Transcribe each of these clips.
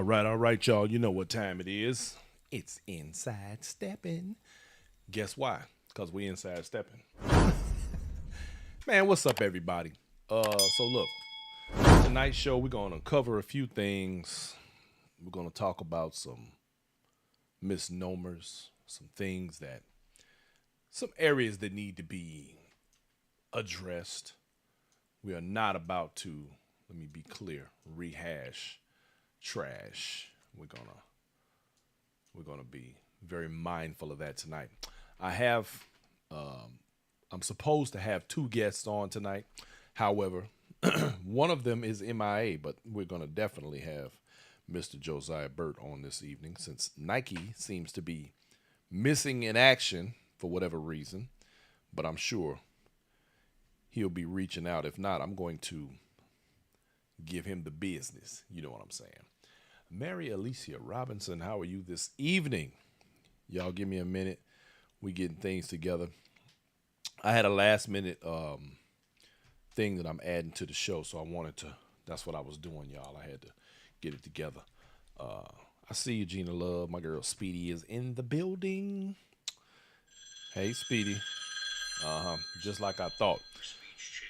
all right, y'all. You know what time it is. It's Inside Steppin'. Guess why? Because we Inside Steppin'. Man, what's up, everybody? So look, tonight's show, we're going to cover a few things. We're going to talk about some misnomers, some things that, some areas that need to be addressed. We are not about to, let me be clear, rehash trash. We're gonna be very mindful of that tonight. I have I'm supposed to have two guests on tonight. However, one of them is MIA, but we're gonna definitely have Mr. Josiah Burt on this evening since Nike seems to be missing in action for whatever reason. But I'm sure he'll be reaching out. If not, I'm going to give him the business. You know what I'm saying? Mary Alicia Robinson, how are you this evening? Y'all give me a minute. We getting things together. I had a last minute thing that I'm adding to the show, so I wanted to, that's what I was doing, y'all. I had to get it together. I see you, Gina Love. My girl Speedy is in the building. Hey, Speedy. Just like I thought.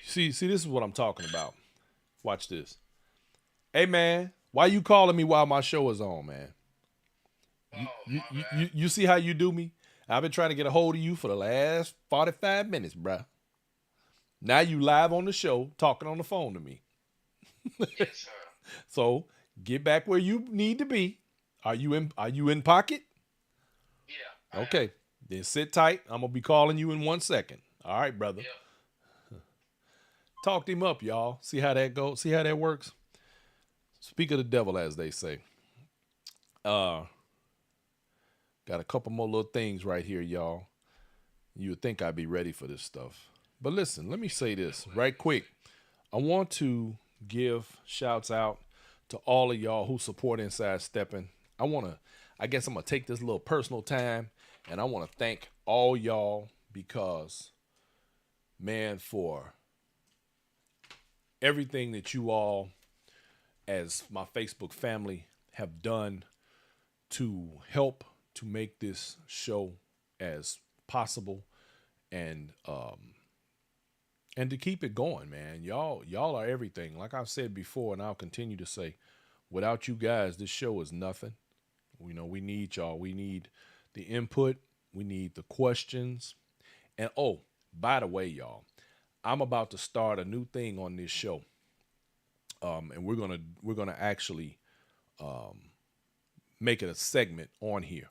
See, this is what I'm talking about. Watch this. Hey, man, why you calling me while my show is on, man? You see how you do me? I've been trying to get a hold of you for the last 45 minutes, bruh. Now you live on the show talking on the phone to me. Yes, sir. So get back where you need to be. Are you in pocket? Yeah. Okay. Then sit tight. I'm gonna be calling you in 1 second. All right, brother. Yeah. Talked him up, y'all. See how that goes? See how that works? Speak of the devil, as they say. Got a couple more little things right here, y'all. You would think I'd be ready for this stuff. But listen, let me say this right quick. I want to give shouts out to all of y'all who support Inside Steppin'. I guess I'm going to take this little personal time, and I want to thank all y'all because, man, for everything that you all, as my Facebook family, have done to help to make this show as possible and to keep it going, man. Y'all are everything. Like I've said before, and I'll continue to say, without you guys, this show is nothing. You know, we need y'all. We need the input. We need the questions. And oh, by the way, y'all, I'm about to start a new thing on this show. And we're gonna actually make it a segment on here.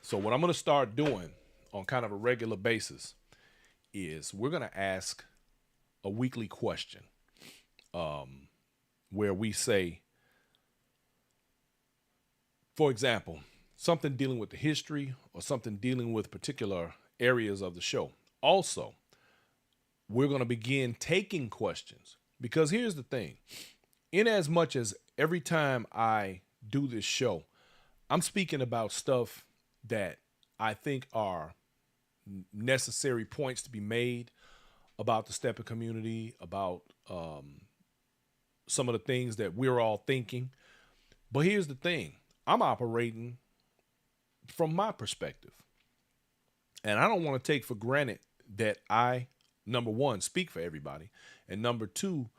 So what I'm gonna start doing on kind of a regular basis is we're gonna ask a weekly question, where we say, for example, something dealing with the history or something dealing with particular areas of the show. Also, we're gonna begin taking questions. Because here's the thing, in as much as every time I do this show, I'm speaking about stuff that I think are necessary points to be made about the Steppin' community, about some of the things that we're all thinking. But here's the thing, I'm operating from my perspective. And I don't want to take for granted that I, number one, speak for everybody, and number two,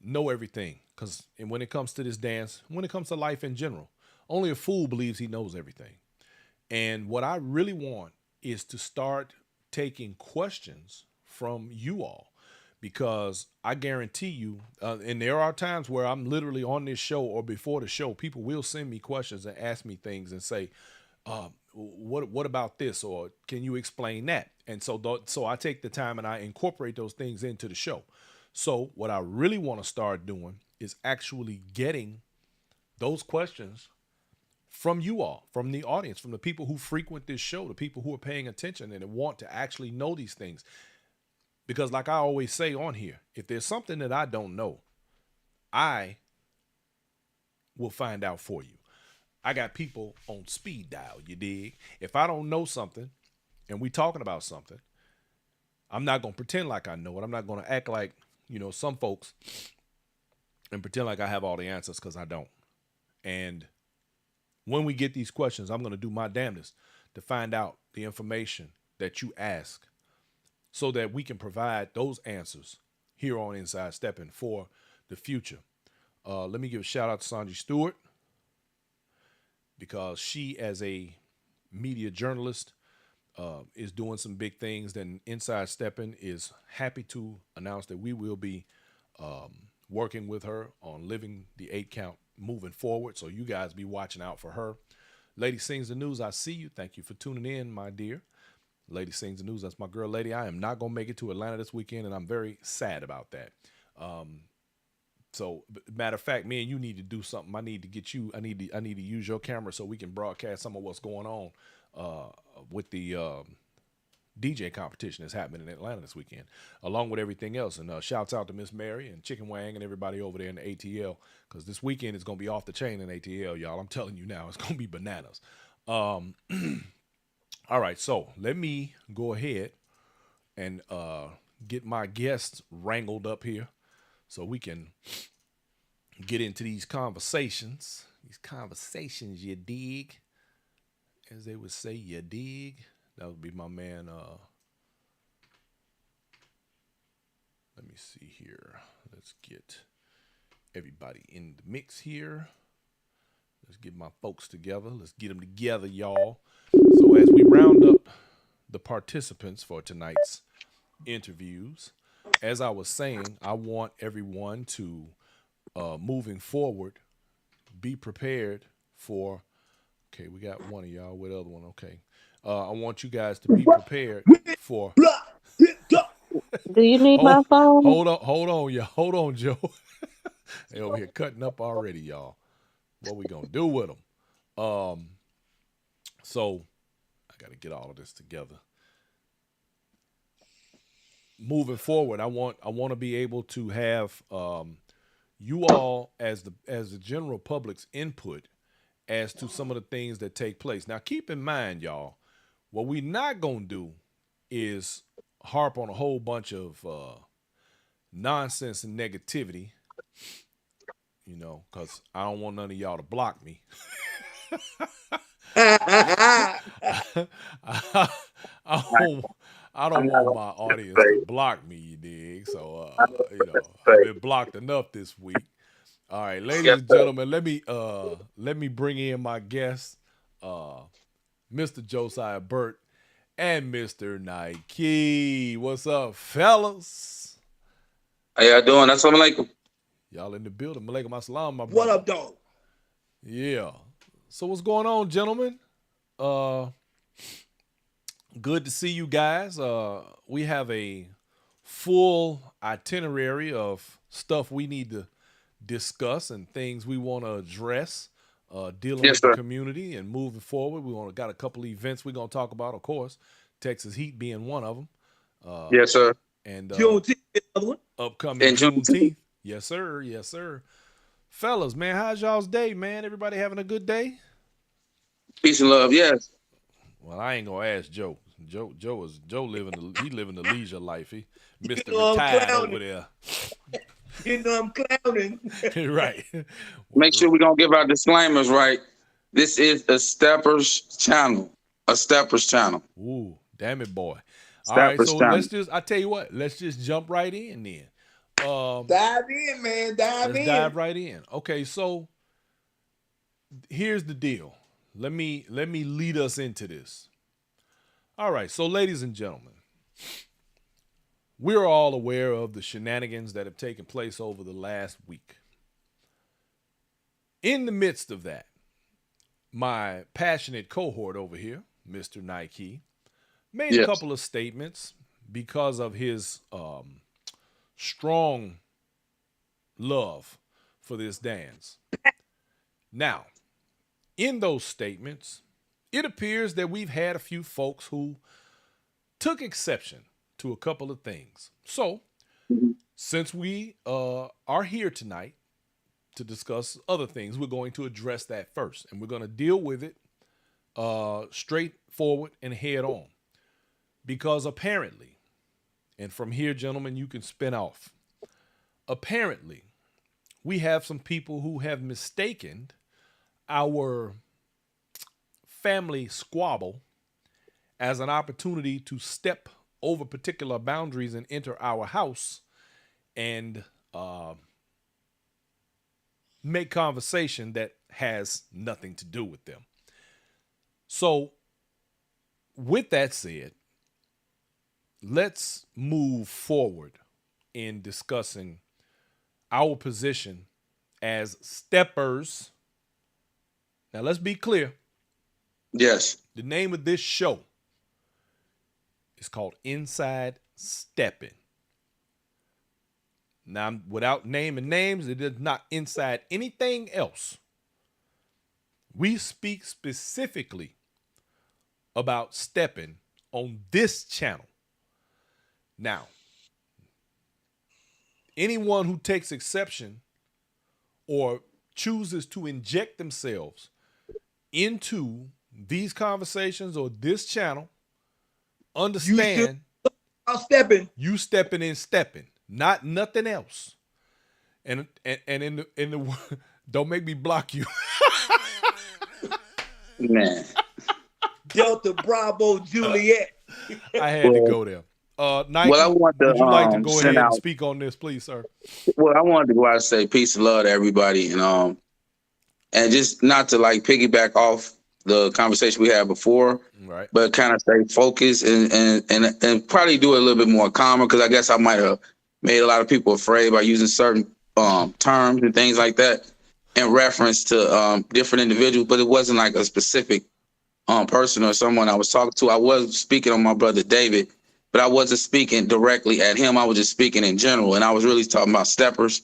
know everything. Because when it comes to this dance, when it comes to life in general, only a fool believes he knows everything. And what I really want is to start taking questions from you all, because I guarantee you, and there are times where I'm literally on this show or before the show, people will send me questions and ask me things and say, what about this? Or can you explain that? And so I take the time and I incorporate those things into the show. So what I really want to start doing is actually getting those questions from you all, from the audience, from the people who frequent this show, the people who are paying attention and want to actually know these things. Because like I always say on here, if there's something that I don't know, I will find out for you. I got people on speed dial, you dig? If I don't know something and we talking about something, I'm not going to pretend like I know it. I'm not going to act like, some folks and pretend like I have all the answers, because I don't. And when we get these questions, I'm going to do my damnedest to find out the information that you ask so that we can provide those answers here on Inside Steppin' for the future. Let me give a shout out to Sanji Stewart because she, as a media journalist, is doing some big things. Then Inside Steppin' is happy to announce that we will be working with her on living the 8 count moving forward. So you guys be watching out for her. Lady Sings the News, I see you. Thank you for tuning in, my dear. Lady Sings the News, that's my girl, Lady. I am not going to make it to Atlanta this weekend, and I'm very sad about that. So, matter of fact, me and you need to do something. I need to get you. I need to use your camera so we can broadcast some of what's going on with the DJ competition that's happening in Atlanta this weekend, along with everything else. And shouts out to Miss Mary and Chicken Wang and everybody over there in the ATL, because this weekend is going to be off the chain in ATL, y'all. I'm telling you now, it's going to be bananas. All right, so let me go ahead and get my guests wrangled up here so we can get into these conversations. These conversations, you dig? As they would say, you dig? That would be my man. Let me see here. Let's get everybody in the mix here. Let's get my folks together. Let's get them together, y'all. So as we round up the participants for tonight's interviews, as I was saying, I want everyone to, moving forward, be prepared for, okay, we got one of y'all. What other one? Okay. I want you guys to be prepared for. Do you need my phone? Hold on, y'all. Hold on, Joe. They over here cutting up already, y'all. What we gonna do with them? So I got to get all of this together. Moving forward, I want to be able to have you all as the general public's input as to some of the things that take place. Now, keep in mind, y'all, what we're not gonna do is harp on a whole bunch of nonsense and negativity, you know, because I don't want none of y'all to block me. I don't want my audience to block me, you dig? So, you know, I've been blocked enough this week. All right, ladies and gentlemen, let me bring in my guests, Mr. Josiah Burt and Mr. Nikee. What's up, fellas? How y'all doing? Assalamu alaikum. Y'all in the building. Malaikum assalam, my brother. What up, dog? Yeah. So what's going on, gentlemen? Good to see you guys. We have a full itinerary of stuff we need to discuss and things we want to address, dealing with the community and moving forward. We got a couple of events we're going to talk about, of course, Texas Heat being one of them. Yes, sir. And Juneteenth, another one. upcoming And Juneteenth. Yes, sir. Yes, sir. Fellas, man, how's y'all's day, man? Everybody having a good day? Peace and love. Yes. Well, I ain't gonna ask Joe. Joe living the leisure life. He Mr. You know I'm Retired clowning. over there. You know I'm clowning. Right. Make sure we're going to give our disclaimers right. This is a Steppers channel. A Steppers channel. Ooh, damn it, boy. All right, Steppers so channel. I tell you what, let's just jump right in then. Dive in, man. Let's dive right in. Okay, so here's the deal. Let me lead us into this. All right, so ladies and gentlemen, we're all aware of the shenanigans that have taken place over the last week. In the midst of that, my passionate cohort over here, Mr. Nikee, made a couple of statements because of his strong love for this dance. Now, in those statements, it appears that we've had a few folks who took exception to a couple of things. So, since we are here tonight to discuss other things, we're going to address that first. And we're going to deal with it straightforward and head on. Because apparently, and from here, gentlemen, you can spin off. Apparently, we have some people who have mistaken our family squabble as an opportunity to step over particular boundaries and enter our house and make conversation that has nothing to do with them. So, with that said, let's move forward in discussing our position as steppers. Now, let's be clear. Yes. The name of this show is called Inside Steppin'. Now, without naming names, it is not inside anything else. We speak specifically about stepping on this channel. Now, anyone who takes exception or chooses to inject themselves into these conversations or this channel, understand I'm stepping. you stepping in stepping, not nothing else. And in the don't make me block you. Man. Delta Bravo Juliet. I had to go there. Nike, Well, I want to would you like to go send ahead and out- speak on this, please, sir? Well, I wanted to go out and say peace and love to everybody, and just not to like piggyback off the conversation we had before, Right. but kind of stay focused and probably do it a little bit more calmer, because I guess I might have made a lot of people afraid by using certain terms and things like that in reference to different individuals, but it wasn't like a specific person or someone I was talking to. I was speaking on my brother David, but I wasn't speaking directly at him. I was just speaking in general, and I was really talking about steppers,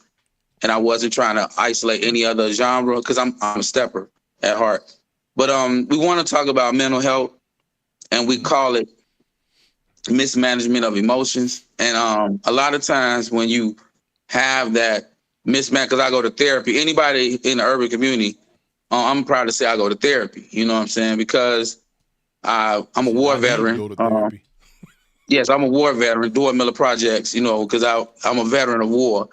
and I wasn't trying to isolate any other genre, because I'm a stepper at heart. But we want to talk about mental health, and we call it mismanagement of emotions. And a lot of times when you have that mismatch, because I go to therapy, anybody in the urban community, I'm proud to say I go to therapy. You know what I'm saying? Because I'm a war veteran. Go to therapy. Yes, I'm a war veteran, Dora Miller Projects, because I'm a veteran of war.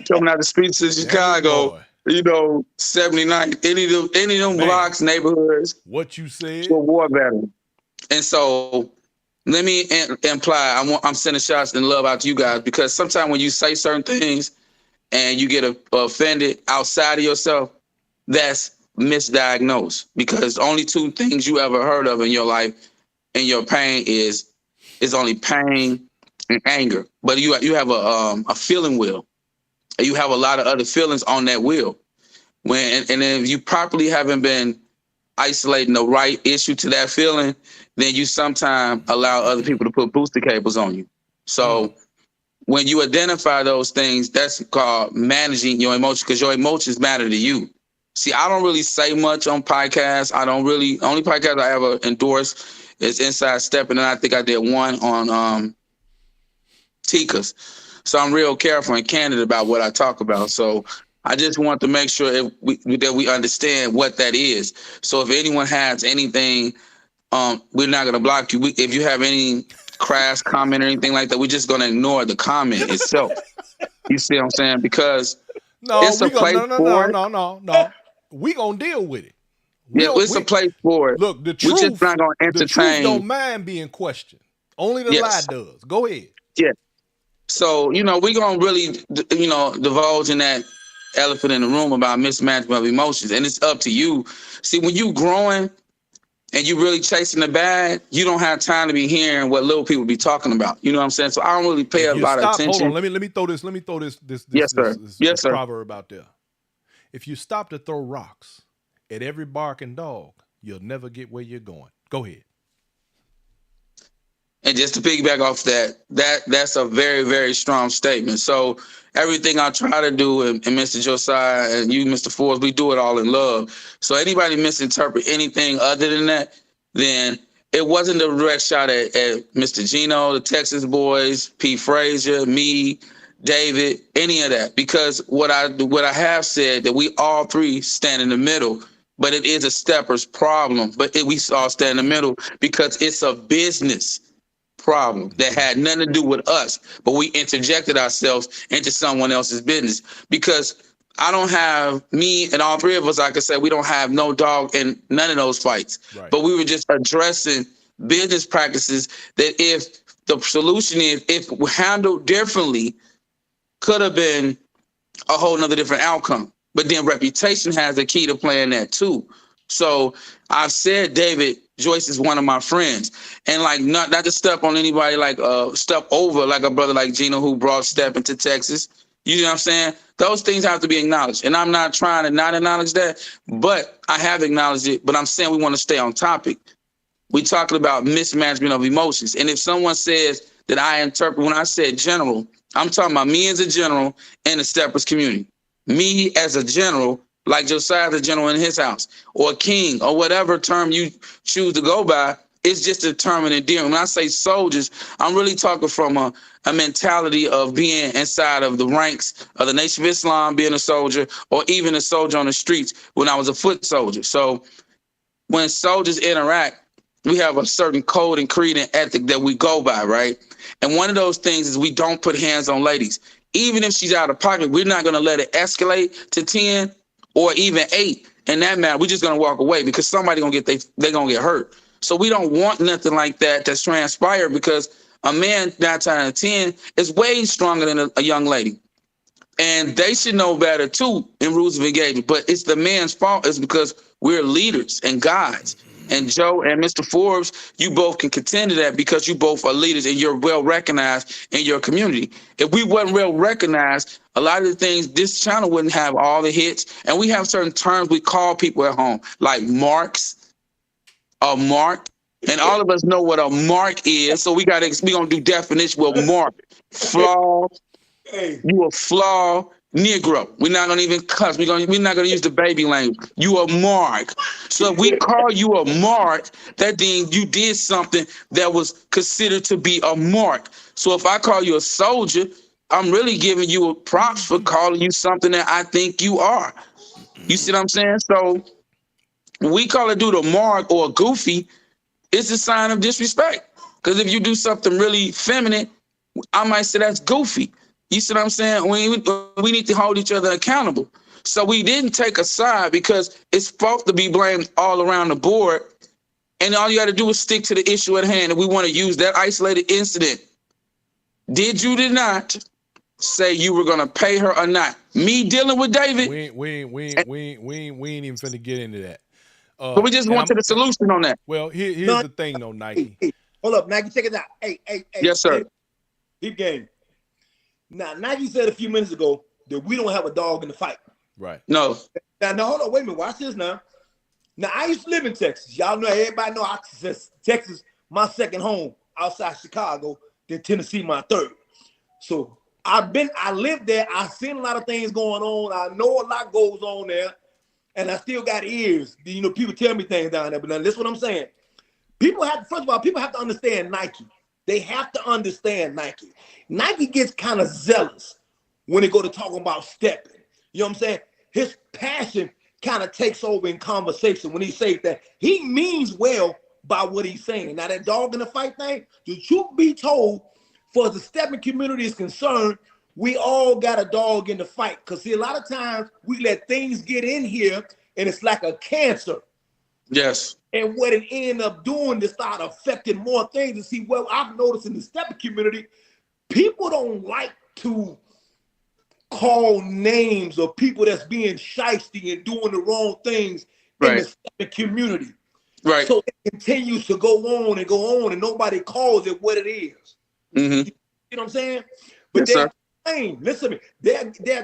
Coming out the streets of Chicago, 79, any of them blocks, neighborhoods. What you said? A war veteran. And so let me imply, I'm sending shots and love out to you guys, because sometimes when you say certain things and you get offended outside of yourself, that's misdiagnosed, because only two things you ever heard of in your life and your pain is only pain and anger. But you have a feeling wheel, and you have a lot of other feelings on that wheel. And if you properly haven't been isolating the right issue to that feeling, then you sometimes allow other people to put booster cables on you. So when you identify those things, that's called managing your emotions, because your emotions matter to you. See, I don't really say much on podcasts. Only podcast I ever endorsed is Inside Steppin', and I think I did one on Tika's. So I'm real careful and candid about what I talk about. So I just want to make sure that we understand what that is. So if anyone has anything, we're not going to block you. If you have any crass comment or anything like that, we're just going to ignore the comment itself. You see what I'm saying? Because it's a place for it. No. We gonna deal with it. It's a place for it. Look, the We're truth. just not gonna entertain. The truth don't mind being questioned. Only the lie does. Go ahead. Yeah. So we're gonna really divulge in that elephant in the room about mismanagement of emotions, and it's up to you. See, when you growing and you really chasing the bag, you don't have time to be hearing what little people be talking about. You know what I'm saying? So I don't really pay a lot of attention. Hold on. Let me throw this. Yes, sir. Yes, sir. Proverb out there. If you stop to throw rocks at every barking dog, you'll never get where you're going. Go ahead. And just to piggyback off that's a very, very strong statement. So everything I try to do, and Mr. Josiah and you, Mr. Forbes, we do it all in love. So anybody misinterpret anything other than that, then it wasn't a direct shot at Mr. Gino, the Texas boys, P. Frazier, me, David, any of that. Because what I have said, that we all three stand in the middle, but it is a stepper's problem. But we all stand in the middle because it's a business. problem that had nothing to do with us, but we interjected ourselves into someone else's business. Because I don't have, me and all three of us, I could say we don't have no dog in none of those fights. Right. But we were just addressing business practices that if the solution is, if handled differently, could have been a whole nother different outcome. But then reputation has a key to playing that too. So I've said David Joyce is one of my friends, and like not to step on anybody, like step over like a brother like Gino who brought Steppin to Texas. You know what I'm saying? Those things have to be acknowledged, and I'm not trying to not acknowledge that, but I have acknowledged it. But I'm saying we want to stay on topic. We talking about mismanagement of emotions, and if someone says that I interpret when I said general, I'm talking about me as a general in the Steppers community. Me as a general, like Josiah the general in his house, or a king, or whatever term you choose to go by, it's just a term of endearment. When I say soldiers, I'm really talking from a mentality of being inside of the ranks of the Nation of Islam, being a soldier, or even a soldier on the streets when I was a foot soldier. So when soldiers interact, we have a certain code and creed and ethic that we go by, right? And one of those things is we don't put hands on ladies. Even if she's out of pocket, we're not going to let it escalate to 10 or even 8. In that matter, we're just going to walk away because somebody going to they're going to get hurt. So we don't want nothing like that that's transpired, because a man 9 times out of 10 is way stronger than a young lady. And they should know better too in rules of engagement. But it's the man's fault. It's because we're leaders and guides. And Joe and Mr. Forbes, you both can contend to that because you both are leaders and you're well recognized in your community. If we wasn't well recognized, a lot of the things, this channel wouldn't have all the hits. And we have certain terms we call people at home, like marks, a mark. And all of us know what a mark is. So we're going to do definition with mark. Flaw. You a flaw Negro. We're not gonna even cuss. We're not gonna use the baby language. You a mark. So if we call you a mark, that means you did something that was considered to be a mark. So if I call you a soldier, I'm really giving you a props for calling you something that I think you are. You see what I'm saying? So when we call a dude a mark or a goofy, it's a sign of disrespect. Because if you do something really feminine, I might say that's goofy. You see what I'm saying? We need to hold each other accountable. So we didn't take a side because it's supposed to be blamed all around the board. And all you got to do is stick to the issue at hand. And we want to use that isolated incident. Did not say you were going to pay her or not? Me dealing with David. We ain't even finna get into that. But we just wanted a solution on that. Well, here's the thing though, Nike. Hey, hold up, Nike, check it out. Hey. Yes, sir. Keep game. Now, Nike said a few minutes ago that we don't have a dog in the fight. Right. No. Now, hold on, wait a minute. Watch this now. Now, I used to live in Texas. Y'all know, everybody know Texas, my second home outside Chicago, then Tennessee, my third. So I lived there. I've seen a lot of things going on. I know a lot goes on there, and I still got ears. You know, people tell me things down there, but now listen what I'm saying. First of all, people have to understand Nike. They have to understand Nike. Nike gets kind of zealous when they go to talking about stepping. You know what I'm saying? His passion kind of takes over in conversation when he says that. He means well by what he's saying. Now, that dog in the fight thing, the truth be told, for the stepping community is concerned, we all got a dog in the fight. Because, see, a lot of times we let things get in here and it's like a cancer. Yes. And what it ended up doing to start affecting more things. And see, well, I've noticed in the stepping community, people don't like to call names of people that's being shysty and doing the wrong things in the stepping community. Right. So it continues to go on and go on, and nobody calls it what it is. Mm-hmm. You know what I'm saying? But yes, listen to me,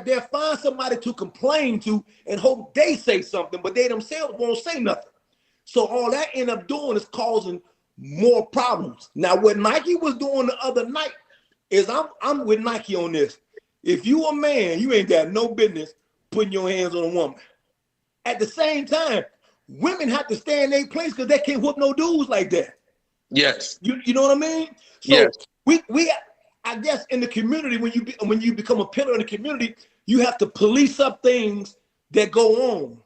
they'll find somebody to complain to and hope they say something, but they themselves won't say nothing. So all that end up doing is causing more problems. Now, what Nike was doing the other night is I'm with Nike on this. If you a man, you ain't got no business putting your hands on a woman. At the same time, women have to stay in their place because they can't whoop no dudes like that. Yes. You know what I mean? So yes. we I guess in the community, when you become a pillar in the community, you have to police up things that go on.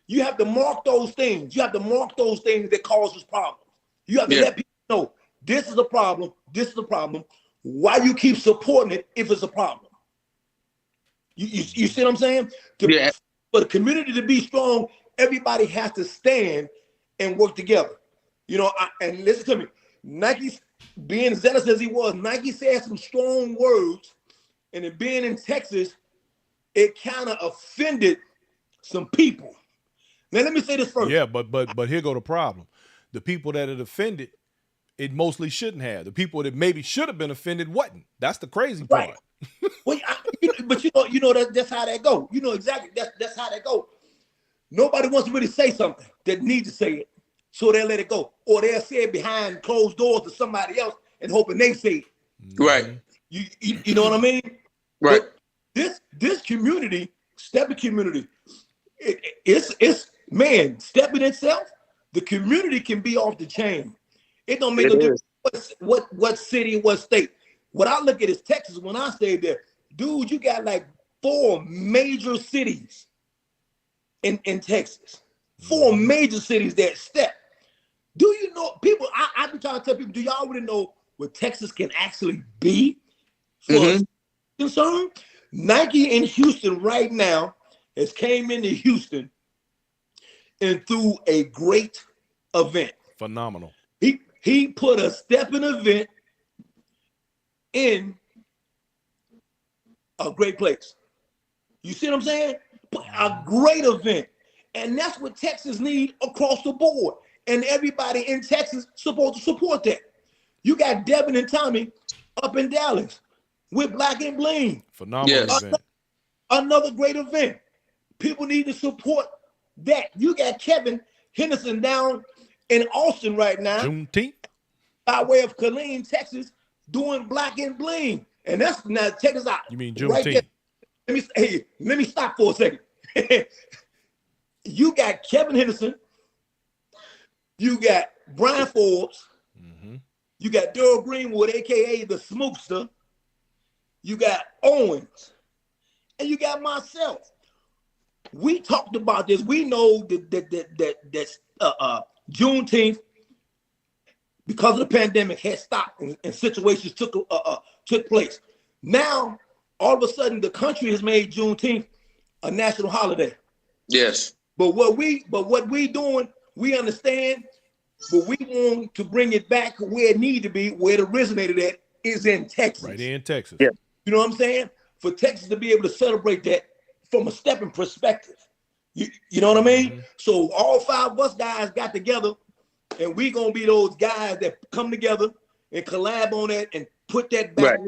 You have to mark those things. You have to mark those things that causes problems. You have to let people know this is a problem. This is a problem. Why you keep supporting it if it's a problem? You see what I'm saying? Yeah. For the community to be strong, everybody has to stand and work together. You know, and listen to me. Nike, being zealous as he was, Nike said some strong words, and it being in Texas, it kind of offended some people. Now let me say this first. Yeah, but here go the problem. The people that are offended, it mostly shouldn't have. The people that maybe should have been offended wasn't. That's the crazy part. Right. Well, but that's how that go. You know exactly that's how that go. Nobody wants to really say something that needs to say it, so they'll let it go, or they'll say it behind closed doors to somebody else and hoping they say it. Right. You know what I mean? Right. But this community, Steppin community, it's man, Steppin itself, the community can be off the chain. It don't make no difference what city, what state. What I look at is Texas. When I stayed there, dude, you got like 4 major cities in Texas. 4 major cities that step. Do you know people? I've been trying to tell people, do y'all really know what Texas can actually be for concern? Nike in Houston right now has came into Houston and threw a great event. Phenomenal. He put a Steppin event in a great place. You see what I'm saying? A great event. And that's what Texas need across the board. And everybody in Texas supposed to support that. You got Devin and Tommy up in Dallas with Black and Bling. Phenomenal event. Another great event. People need to support that. You got Kevin Henderson down in Austin right now. Juneteenth. By way of Killeen, Texas, doing Black and Bling. And that's, now check this out. You mean Juneteenth? Right, let me stop for a second. You got Kevin Henderson. You got Brian Forbes. You got Daryl Greenwood, a.k.a. the Smokester. You got Owens. And you got myself. We talked about this. We know that Juneteenth, because of the pandemic, had stopped and situations took place. Now, all of a sudden, the country has made Juneteenth a national holiday. Yes. But what we doing, we understand, but we want to bring it back where it need to be, where it originated at, is in Texas. Right in Texas. Yeah. You know what I'm saying? For Texas to be able to celebrate that from a Steppin perspective. You know what I mean? So all 5 of us guys got together, and we gonna be those guys that come together and collab on that and put that back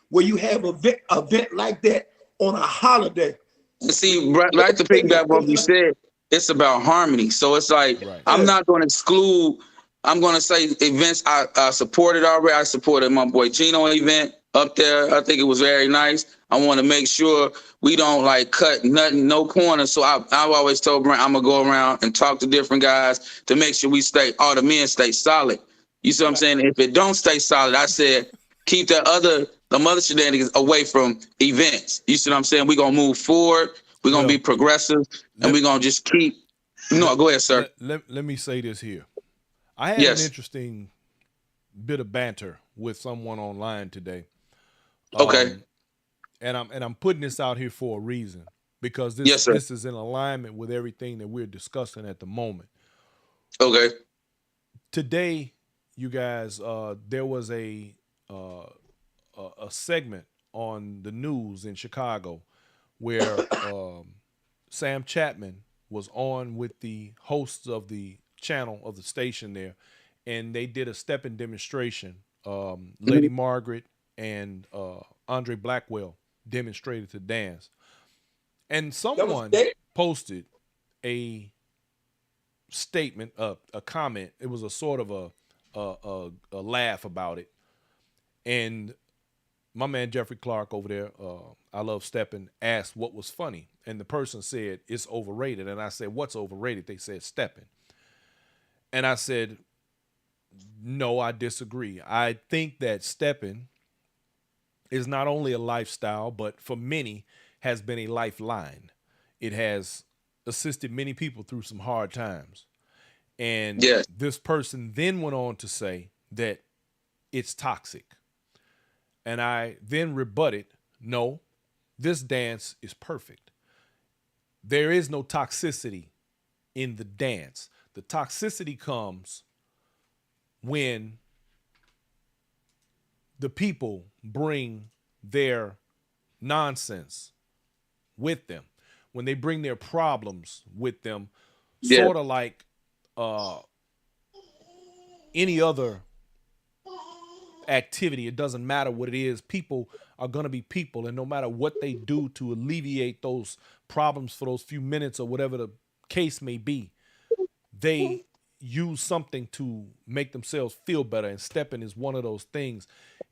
where you have an event like that on a holiday. See, right to piggyback what you said, it's about harmony. So it's like, I'm not going to exclude, I'm going to say events I supported already. I supported my boy Gino event up there. I think it was very nice. I want to make sure we don't like cut nothing, no corners. So I've always told Brent, I'm going to go around and talk to different guys to make sure all the men stay solid. You see what I'm saying? If it don't stay solid, I said, keep the other shenanigans away from events. You see what I'm saying? We're going to move forward. We're going to be progressive, and we're going to just keep. No, go ahead, sir. Let me say this here. I had an interesting bit of banter with someone online today. Okay. And I'm putting this out here for a reason, because this is in alignment with everything that we're discussing at the moment. Okay. Today, you guys, there was a segment on the news in Chicago where Sam Chapman was on with the hosts of the channel of the station there, and they did a Steppin demonstration. Lady Margaret and Andre Blackwell demonstrated to dance, and someone posted a statement, a comment. It was a sort of a laugh about it, and my man Jeffrey Clark over there, I Love Steppin, asked what was funny, and the person said it's overrated. And I said, what's overrated? They said Steppin, and I said, no, I disagree. I think that Steppin is not only a lifestyle, but for many has been a lifeline. It has assisted many people through some hard times. And this person then went on to say that it's toxic. And I then rebutted, no, this dance is perfect. There is no toxicity in the dance. The toxicity comes when the people bring their nonsense with them, when they bring their problems with them, sort of like any other activity. It doesn't matter what it is. People are going to be people, and no matter what they do to alleviate those problems for those few minutes or whatever the case may be, they use something to make themselves feel better, and stepping is one of those things.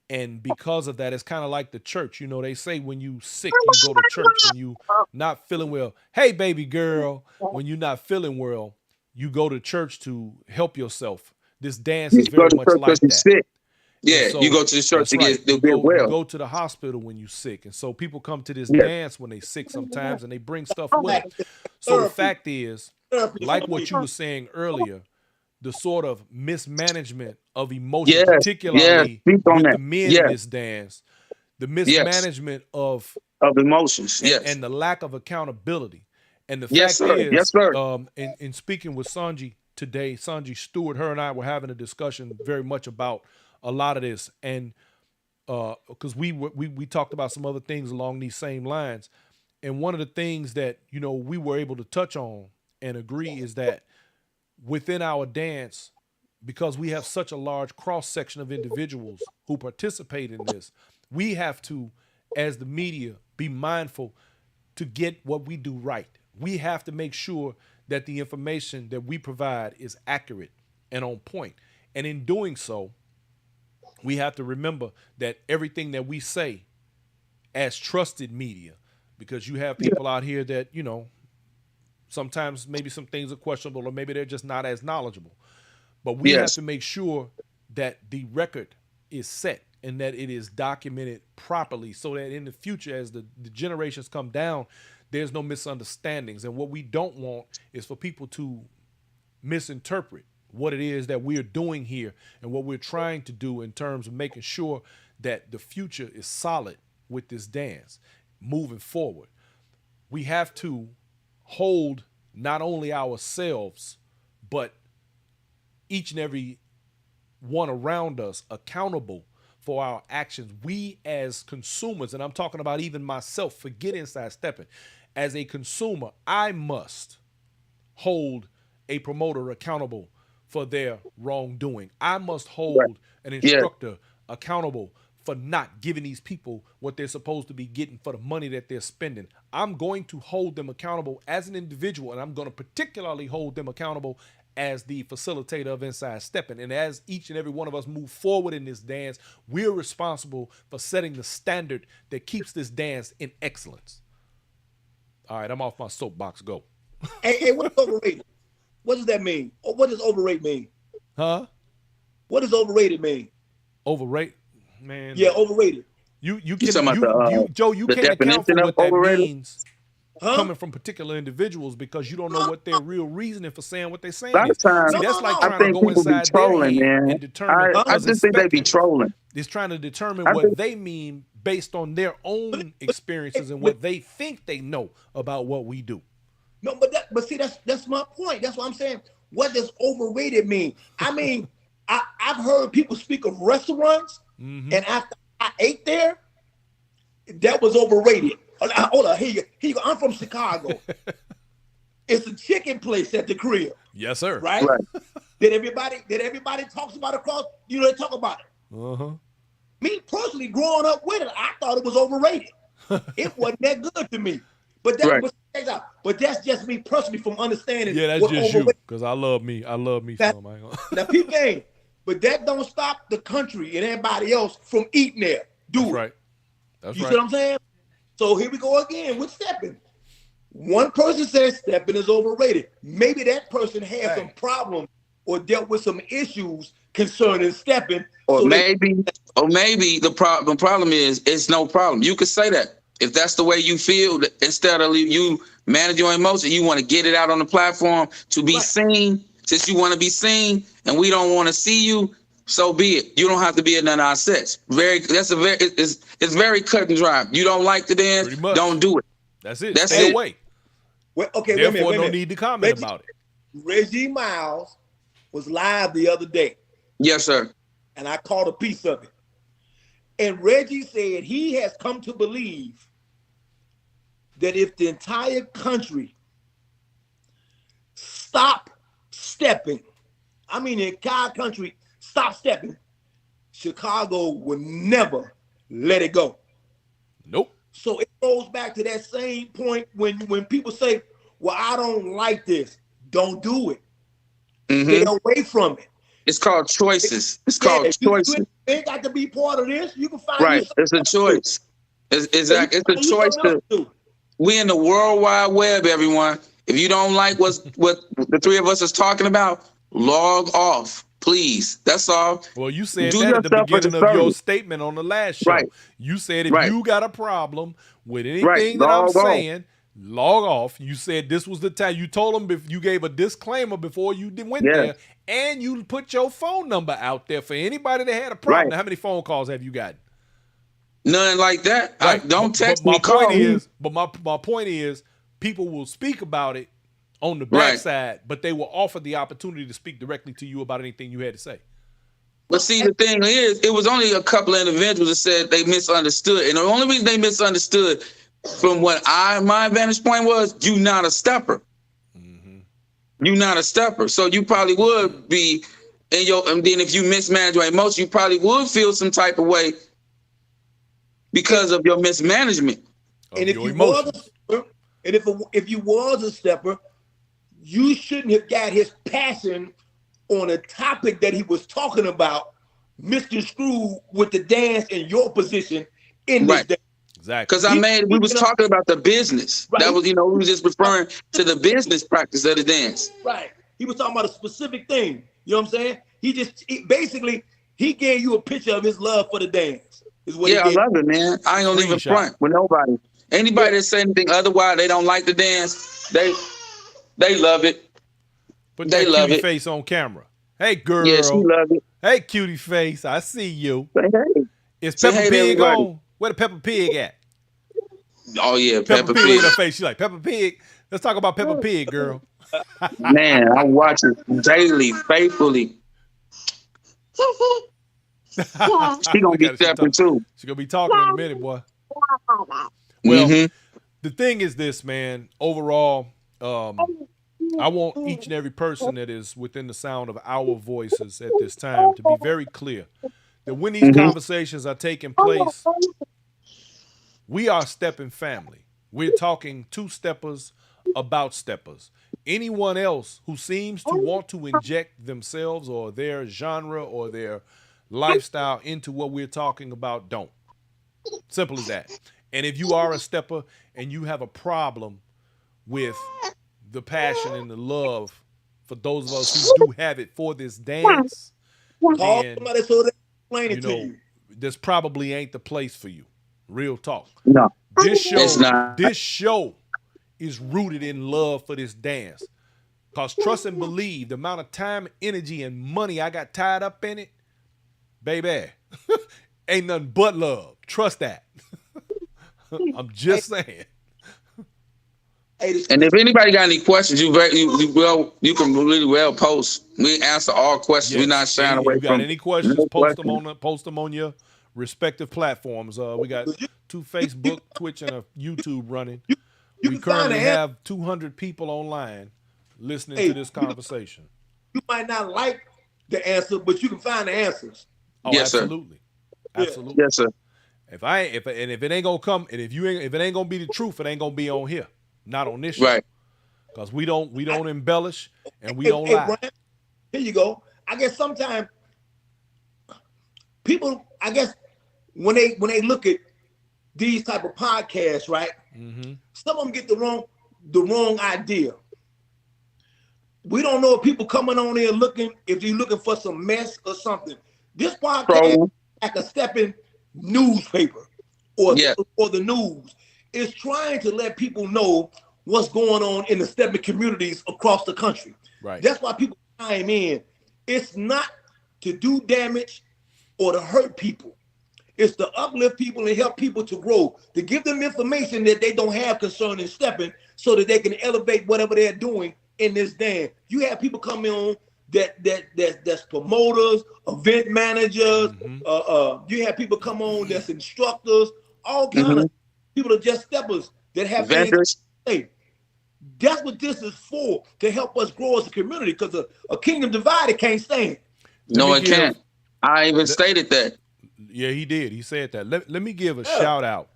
And because of that, it's kind of like the church. You know, they say when you sick, you go to church. When you not feeling well, hey, baby girl, when you're not feeling well, you go to church to help yourself. This dance is very much like that. Sick. Yeah, so, you go to the church to right. get well. You go to the hospital when you're sick. And so people come to this dance when they're sick sometimes, and they bring stuff with them. So the fact is, like what you were saying earlier, the sort of mismanagement of emotion, particularly with the men in this dance, the mismanagement of emotions, and the lack of accountability. And the fact is, in speaking with Sanji today, Sanji Stewart, her and I were having a discussion very much about a lot of this, and because we talked about some other things along these same lines, and one of the things that we were able to touch on and agree is that within our dance, because we have such a large cross section of individuals who participate in this, we have to, as the media, be mindful to get what we do right. We have to make sure that the information that we provide is accurate and on point. And in doing so, we have to remember that everything that we say as trusted media, because you have people out here that, sometimes maybe some things are questionable, or maybe they're just not as knowledgeable. But we have to make sure that the record is set and that it is documented properly, so that in the future, as the generations come down, there's no misunderstandings. And what we don't want is for people to misinterpret what it is that we're doing here and what we're trying to do in terms of making sure that the future is solid with this dance moving forward. We have to hold not only ourselves, but each and every one around us accountable for our actions. We as consumers, and I'm talking about even myself, forget Inside Steppin'. As a consumer, I must hold a promoter accountable for their wrongdoing. I must hold an instructor accountable for not giving these people what they're supposed to be getting for the money that they're spending. I'm going to hold them accountable as an individual, and I'm going to particularly hold them accountable as the facilitator of Inside Steppin'. And as each and every one of us move forward in this dance, we're responsible for setting the standard that keeps this dance in excellence. All right, I'm off my soapbox. Go. Hey, what's overrated? What does that mean? What does overrated mean? Huh? What does overrated mean? Overrated? Man. Yeah, overrated. Joe, you the can't account for what that means coming from particular individuals, because you don't know what their real reasoning for saying what they're saying is. See, that's like trying to go inside their head and determine. I just think they be trolling. It's trying to determine what they mean based on their own experiences and what they think they know about what we do. No, but see, that's my point. That's what I'm saying. What does overrated mean? I mean, I've heard people speak of restaurants, and after I ate there, that was overrated. Hold on, here you go. I'm from Chicago. It's a chicken place at the crib. Yes, sir. Right? Did everybody talks about it across? They talk about it. Me personally, growing up with it, I thought it was overrated. It wasn't that good to me. But that's just me personally from understanding. Yeah, that's just you. Because I love me some. Now, people ain't. But that don't stop the country and everybody else from eating there. That's right. That's you right. See what I'm saying? So here we go again with Steppin'. One person says Steppin' is overrated. Maybe that person has some problems or dealt with some issues concerning Steppin'. Or maybe the problem is it's no problem. You could say that. If that's the way you feel, instead of you manage your emotion, you want to get it out on the platform to be seen. Since you want to be seen and we don't want to see you, so be it. You don't have to be in none of our sets. It's very cut and dry. You don't like the dance, Pretty much. don't do it. That's it. That's Stay it. away. Well, okay, Therefore, wait a no minute. need to comment about it. Reggie Miles was live the other day, Yes, sir. and I caught a piece of it. And Reggie said he has come to believe that if the entire country stop stepping, I mean the entire country stop stepping, Chicago will never let it go. Nope. So it goes back to that same point when people say, well, I don't like this. Don't do it. Stay away from it. It's called choices. It's called choices. You ain't got to be part of this. You can find Right. It's a choice. It's exactly. It's a choice to. We in the World Wide Web, everyone. If you don't like what the three of us is talking about, log off, please. That's all. Well, you said Do that at the yourself a beginning of your service. statement on the last show. Right. You said if Right. you got a problem with anything Right. that I'm Log off. saying, log off. You said this was the time. You told them you gave a disclaimer before you went Yes. there, and you put your phone number out there for anybody that had a problem. Right. Now, how many phone calls have you gotten? None like that. Right. Don't text but me. Call me. my point is, people will speak about it on the Right. backside, but they will offer the opportunity to speak directly to you about anything you had to say. But see, the thing is, it was only a couple of individuals that said they misunderstood. And the only reason they misunderstood from what my vantage point was, you not a stepper. You not a stepper. So you probably would be in your, and then if you mismanage your emotions, you probably would feel some type of way because of your mismanagement. And if you was a stepper, and if you was a stepper, you shouldn't have got his passion on a topic that he was talking about misconstrued with the dance in your position in this Right. dance. Exactly. Because we was talking about the business. Right. That was, we was just referring to the business practice of the dance. Right. He was talking about a specific thing. You know what I'm saying? Basically he gave you a picture of his love for the dance. Is what Yeah, I he gave. love it, man. I ain't gonna even Screenshot. front with nobody. Anybody that say anything otherwise, they don't like the dance. They love it. Put They that love cutie it. face on camera. Hey, girl. Yeah, she love it. Hey, cutie face. I see you. Say hey. Is Say Peppa hey to Pig everybody. on? Where the Peppa Pig at? Oh yeah, Peppa Peppa Pig Pig. in her face. She's like, Peppa Pig. Let's talk about Peppa Pig, girl. Man, I watch it daily, faithfully. She gonna be stepping too. She's gonna be talking in a minute, boy. Well, Mhm. the thing is this, man. Overall, I want each and every person that is within the sound of our voices at this time to be very clear that when these conversations are taking place, we are Steppin' family. We're talking to steppers about steppers. Anyone else who seems to want to inject themselves or their genre or their lifestyle into what we're talking about, don't. Simple as that. And if you are a stepper and you have a problem with the passion and the love for those of us who do have it for this dance, Call then, somebody so they explain you it to know, you. this probably ain't the place for you. Real talk. No, This it's not. show is rooted in love for this dance. Because trust and believe, the amount of time, energy, and money I got tied up in it, baby, ain't nothing but love. Trust that. I'm just saying. And if anybody got any questions, you can really well post. We answer all questions. We're not shying away If you from got any questions, no post questions. them on your respective platforms. We got 2 Facebook, Twitch, and a YouTube running. You We can find currently the answer. have 200 people online listening Hey, to this conversation. You might not like the answer, but you can find the answers. Oh, Yes, sir. absolutely. Yeah. Absolutely. Yes, sir. If it ain't gonna come, and if it ain't gonna be the truth, it ain't gonna be on here. Not on this show. Right. Because we don't embellish and we Hey, don't hey, lie. Brian, here you go. I guess sometimes people, I guess when they look at these type of podcasts, right? Mm-hmm. Some of them get the wrong idea. We don't know if people coming on here if you're looking for some mess or something. This podcast So, is like a stepping newspaper or Yeah. the news. It's trying to let people know what's going on in the stepping communities across the country. Right. That's why people chime in. It's not to do damage or to hurt people. It's to uplift people and help people to grow, to give them information that they don't have concerning stepping so that they can elevate whatever they're doing in this dance. You have people coming on that's promoters, event managers. You have people come on that's instructors, all kind of people that are just steppers that have vendors. Hey, that's what this is for, to help us grow as a community, because a kingdom divided can't stand. No, it can't. I even stated that. Yeah, he did. He said that. Let me give a shout out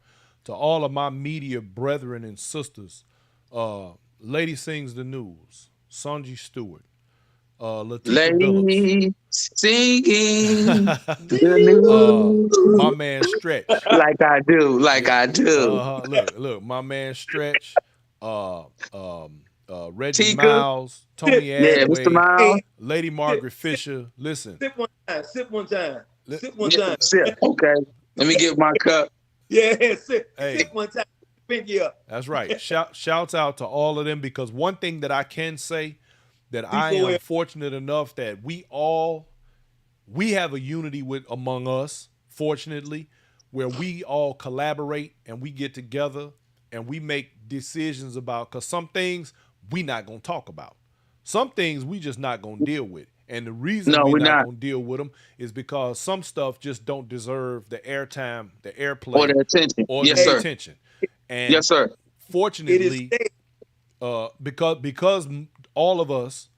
to all of my media brethren and sisters. Lady Sings the News, Sonji Stewart, Latifah Lady singing the news. my man Stretch. Like I do. Look, my man Stretch, Reggie Tika. Miles, Tony Yeah, Adway, Mr. Miles. Lady Margaret Fisher. Listen. Sip one time. Sip one time. Okay. Let me get my cup. Yeah, sip Hey. one time. Pinky up. That's right. Shouts out to all of them, because one thing that I can say that I am fortunate enough that we have a unity among us, fortunately, where we all collaborate and we get together and we make decisions about, because some things we not going to talk about. Some things we just not going to deal with. And the reason we're not going to deal with them is because some stuff just don't deserve the airtime, the airplay, Or the attention. or Yes, the sir. attention. And Yes, sir. fortunately, because all of us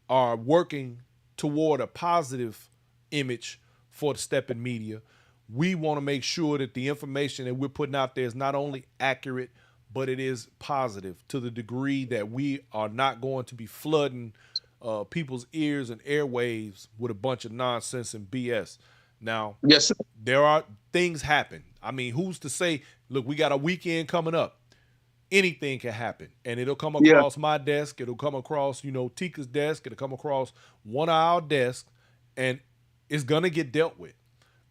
are working toward a positive image for the Steppin media, we want to make sure that the information that we're putting out there is not only accurate, but it is positive to the degree that we are not going to be flooding people's ears and airwaves with a bunch of nonsense and BS. Now, Yes, sir. there are things happen. I mean, who's to say, look, we got a weekend coming up. Anything can happen. And it'll come across my desk. It'll come across, Tika's desk. It'll come across one of our desks. And it's going to get dealt with.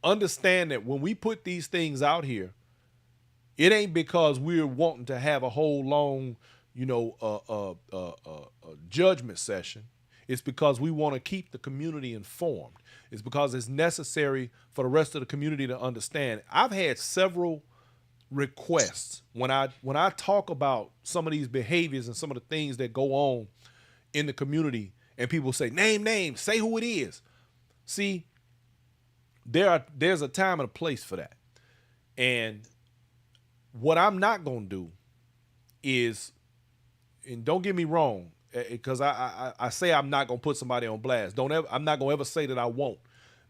Understand that when we put these things out here, it ain't because we're wanting to have a whole long, judgment session. It's because we want to keep the community informed. It's because it's necessary for the rest of the community to understand. I've had several requests when I talk about some of these behaviors and some of the things that go on in the community, and people say, name names, say who it is. See, there's a time and a place for that. And what I'm not gonna do is, and don't get me wrong, because I say I'm not gonna put somebody on blast. I'm not gonna ever say that I won't,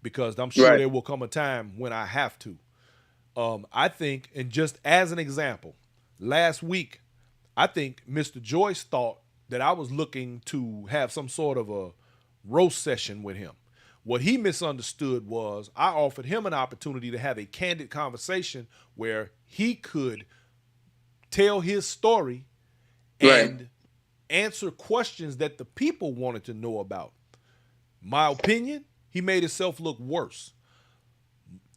because I'm sure there will come a time when I have to. I think, and just as an example, last week, I think Mr. Joyce thought that I was looking to have some sort of a roast session with him. What he misunderstood was I offered him an opportunity to have a candid conversation where he could tell his story and answer questions that the people wanted to know about. My opinion, he made himself look worse.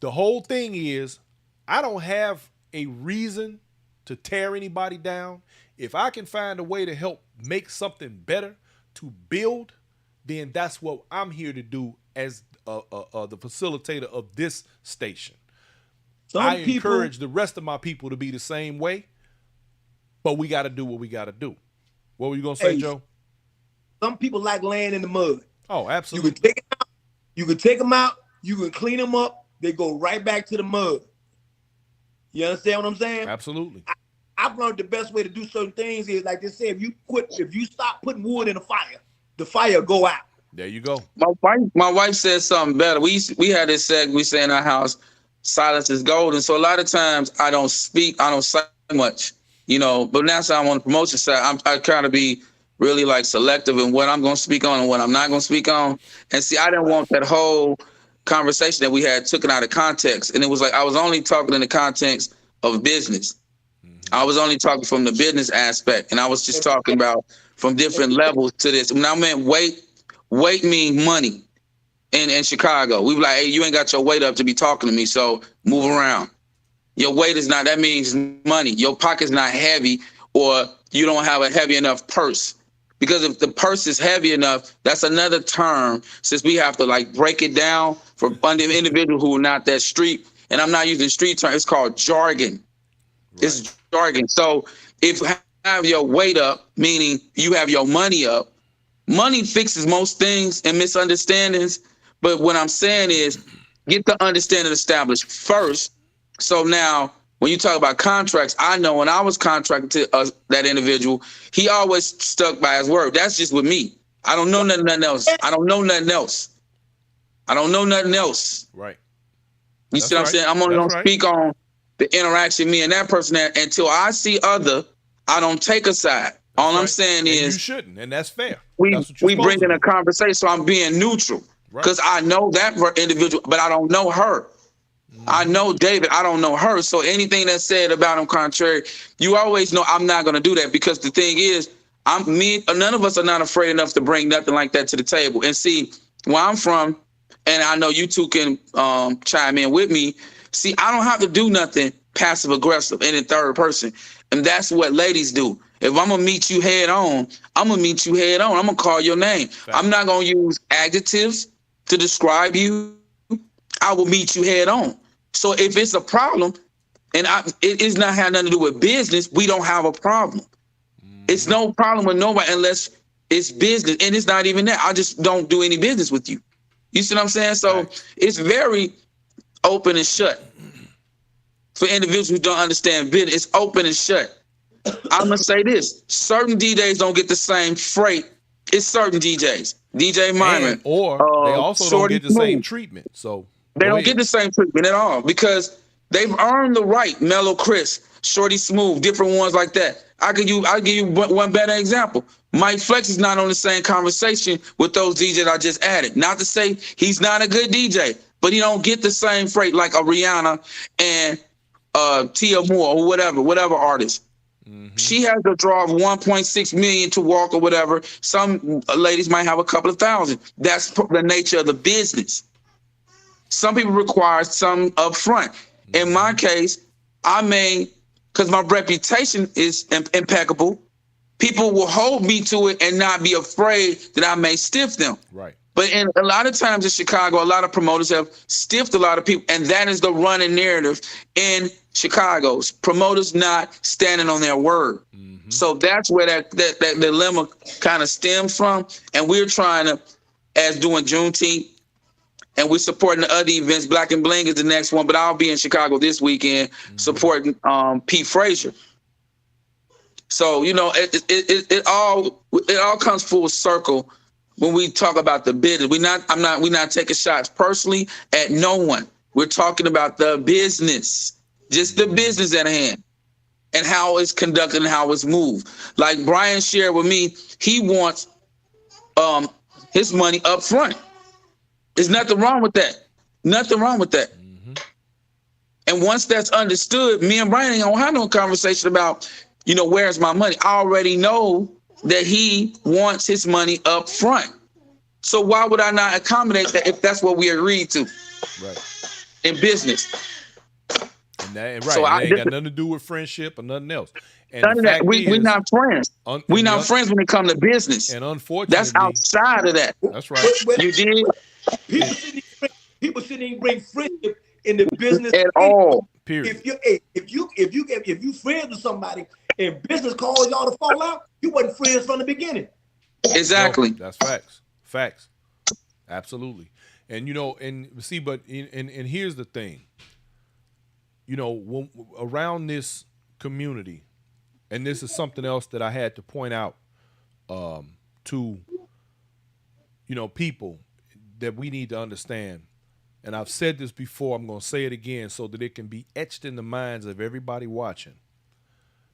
The whole thing is, I don't have a reason to tear anybody down. If I can find a way to help make something better, to build, then that's what I'm here to do as the facilitator of this station. I encourage the rest of my people to be the same way, but we got to do what we got to do. What were you going to say, Joe? Some people like laying in the mud. Oh, absolutely. You can take them out. You can take them out. You can clean them up. They go right back to the mud. You understand what I'm saying? Absolutely. I've learned the best way to do certain things is, like they say, if you stop putting wood in the fire go out. There you go. My wife said something better. We had this segment, we say in our house, silence is golden. So a lot of times I don't speak, I don't say much, but now I'm on the promotion side. I kind of be really like selective in what I'm going to speak on and what I'm not going to speak on. And see, I didn't want that whole conversation that we had taken out of context. And it was like, I was only talking in the context of business. I was only talking from the business aspect. And I was just talking about from different levels to this. When I meant weight mean money in Chicago. We were like, hey, you ain't got your weight up to be talking to me, so move around. Your weight is not, that means money. Your pocket's not heavy, or you don't have a heavy enough purse. because if the purse is heavy enough, that's another term, since we have to like break it down for individuals who are not that street. And I'm not using street term, it's called jargon. Right. It's jargon. So if you have your weight up, meaning you have your money up, money fixes most things and misunderstandings. But what I'm saying is get the understanding established first. So now when you talk about contracts, I know when I was contracted to that individual, he always stuck by his word. That's just with me. I don't know nothing else. I don't know nothing else. I don't know nothing else. Right. You see what I'm saying? I'm only going to speak on the interaction me and that person had. Until I see other, I don't take a side. All I'm saying is you shouldn't, and that's fair. We bring in a conversation, so I'm being neutral because I know that individual, but I don't know her. I know David, I don't know her. So anything that's said about him contrary, you always know I'm not going to do that, because the thing is, none of us are not afraid enough to bring nothing like that to the table. And see, where I'm from, and I know you two can chime in with me. See, I don't have to do nothing passive aggressive and in third person. And that's what ladies do. If I'm gonna meet you head on, I'm gonna meet you head on. I'm gonna call your name. I'm not gonna use adjectives to describe you. I will meet you head on. So if it's a problem, and it is not have nothing to do with business, we don't have a problem. It's no problem with nobody unless it's business, and it's not even that. I just don't do any business with you. You see what I'm saying? So it's very open and shut. For individuals who don't understand business, it's open and shut. I'm gonna say this: certain DJs don't get the same freight. It's certain DJs. DJ Myman, or they also don't get the same treatment. So they don't get the same treatment at all because they've earned the right. Mellow Chris, Shorty Smooth, different ones like that. I'll give you one better example. Mike Flex is not on the same conversation with those DJs I just added. Not to say he's not a good DJ, but he don't get the same freight like a Rihanna and Tia Moore or whatever artist. She has a draw of 1.6 million to walk or whatever. Some ladies might have a couple of thousand. That's the nature of the business. Some people require some upfront. In my case, because my reputation is impeccable, people will hold me to it and not be afraid that I may stiff them. Right. But in a lot of times in Chicago, a lot of promoters have stiffed a lot of people, and that is the running narrative in Chicago's promoters not standing on their word. So that's where that dilemma kind of stems from. And we're trying to, as doing Juneteenth, and we're supporting the other events. Black and Bling is the next one, but I'll be in Chicago this weekend supporting Pete Frazier. So it all comes full circle. When we talk about the business, we're not taking shots personally at no one. We're talking about the business, just the business at hand and how it's conducted and how it's moved. Like Brian shared with me, he wants his money up front. There's nothing wrong with that. Nothing wrong with that. And once that's understood, me and Brian ain't gonna have no conversation about, where's my money? I already know that he wants his money up front. So why would I not accommodate that if that's what we agreed to? Right. In business. And that ain't got nothing to do with friendship or nothing else. And none of that. We're not friends. We're not friends when it comes to business. And unfortunately, that's outside of that. That's right. You did. People shouldn't even bring friendship in the business at all. Period. If you friends with somebody and business calls y'all to fall out, you wasn't friends from the beginning. Exactly. No, that's facts. Absolutely. And and here's the thing. When, around this community, and this is something else that I had to point out to people that we need to understand. And I've said this before, I'm going to say it again so that it can be etched in the minds of everybody watching.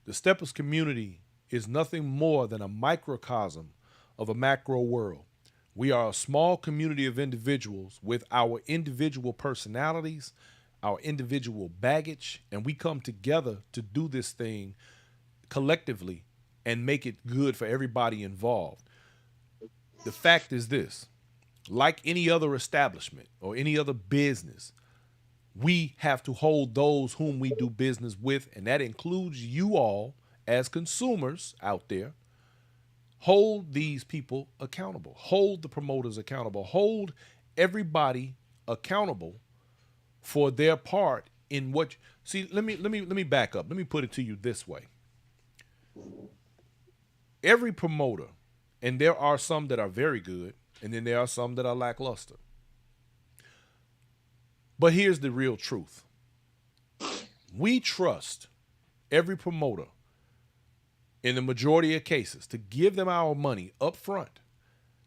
The Steppers community is nothing more than a microcosm of a macro world. We are a small community of individuals with our individual personalities, our individual baggage, and we come together to do this thing collectively and make it good for everybody involved. The fact is this: like any other establishment or any other business, we have to hold those whom we do business with, and that includes you all as consumers out there, Hold these people accountable. Hold the promoters accountable. Hold everybody accountable for their part in what. See, let me back up. Let me put it to you this way. Every promoter, and there are some that are very good, and then there are some that are lackluster. But here's the real truth. We trust every promoter in the majority of cases to give them our money up front,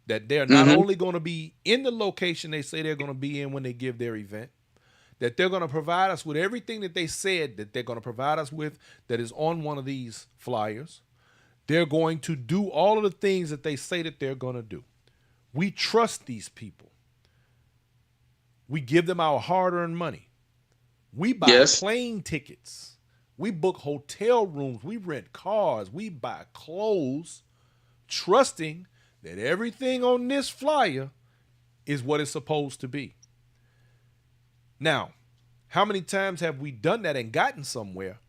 that they're not only going to be in the location they say they're going to be in when they give their event, that they're going to provide us with everything that they said that they're going to provide us with that is on one of these flyers. They're going to do all of the things that they say that they're going to do. We trust these people. We give them our hard-earned money. We buy plane tickets. We book hotel rooms. We rent cars. We buy clothes, trusting that everything on this flyer is what it's supposed to be. Now, how many times have we done that and gotten somewhere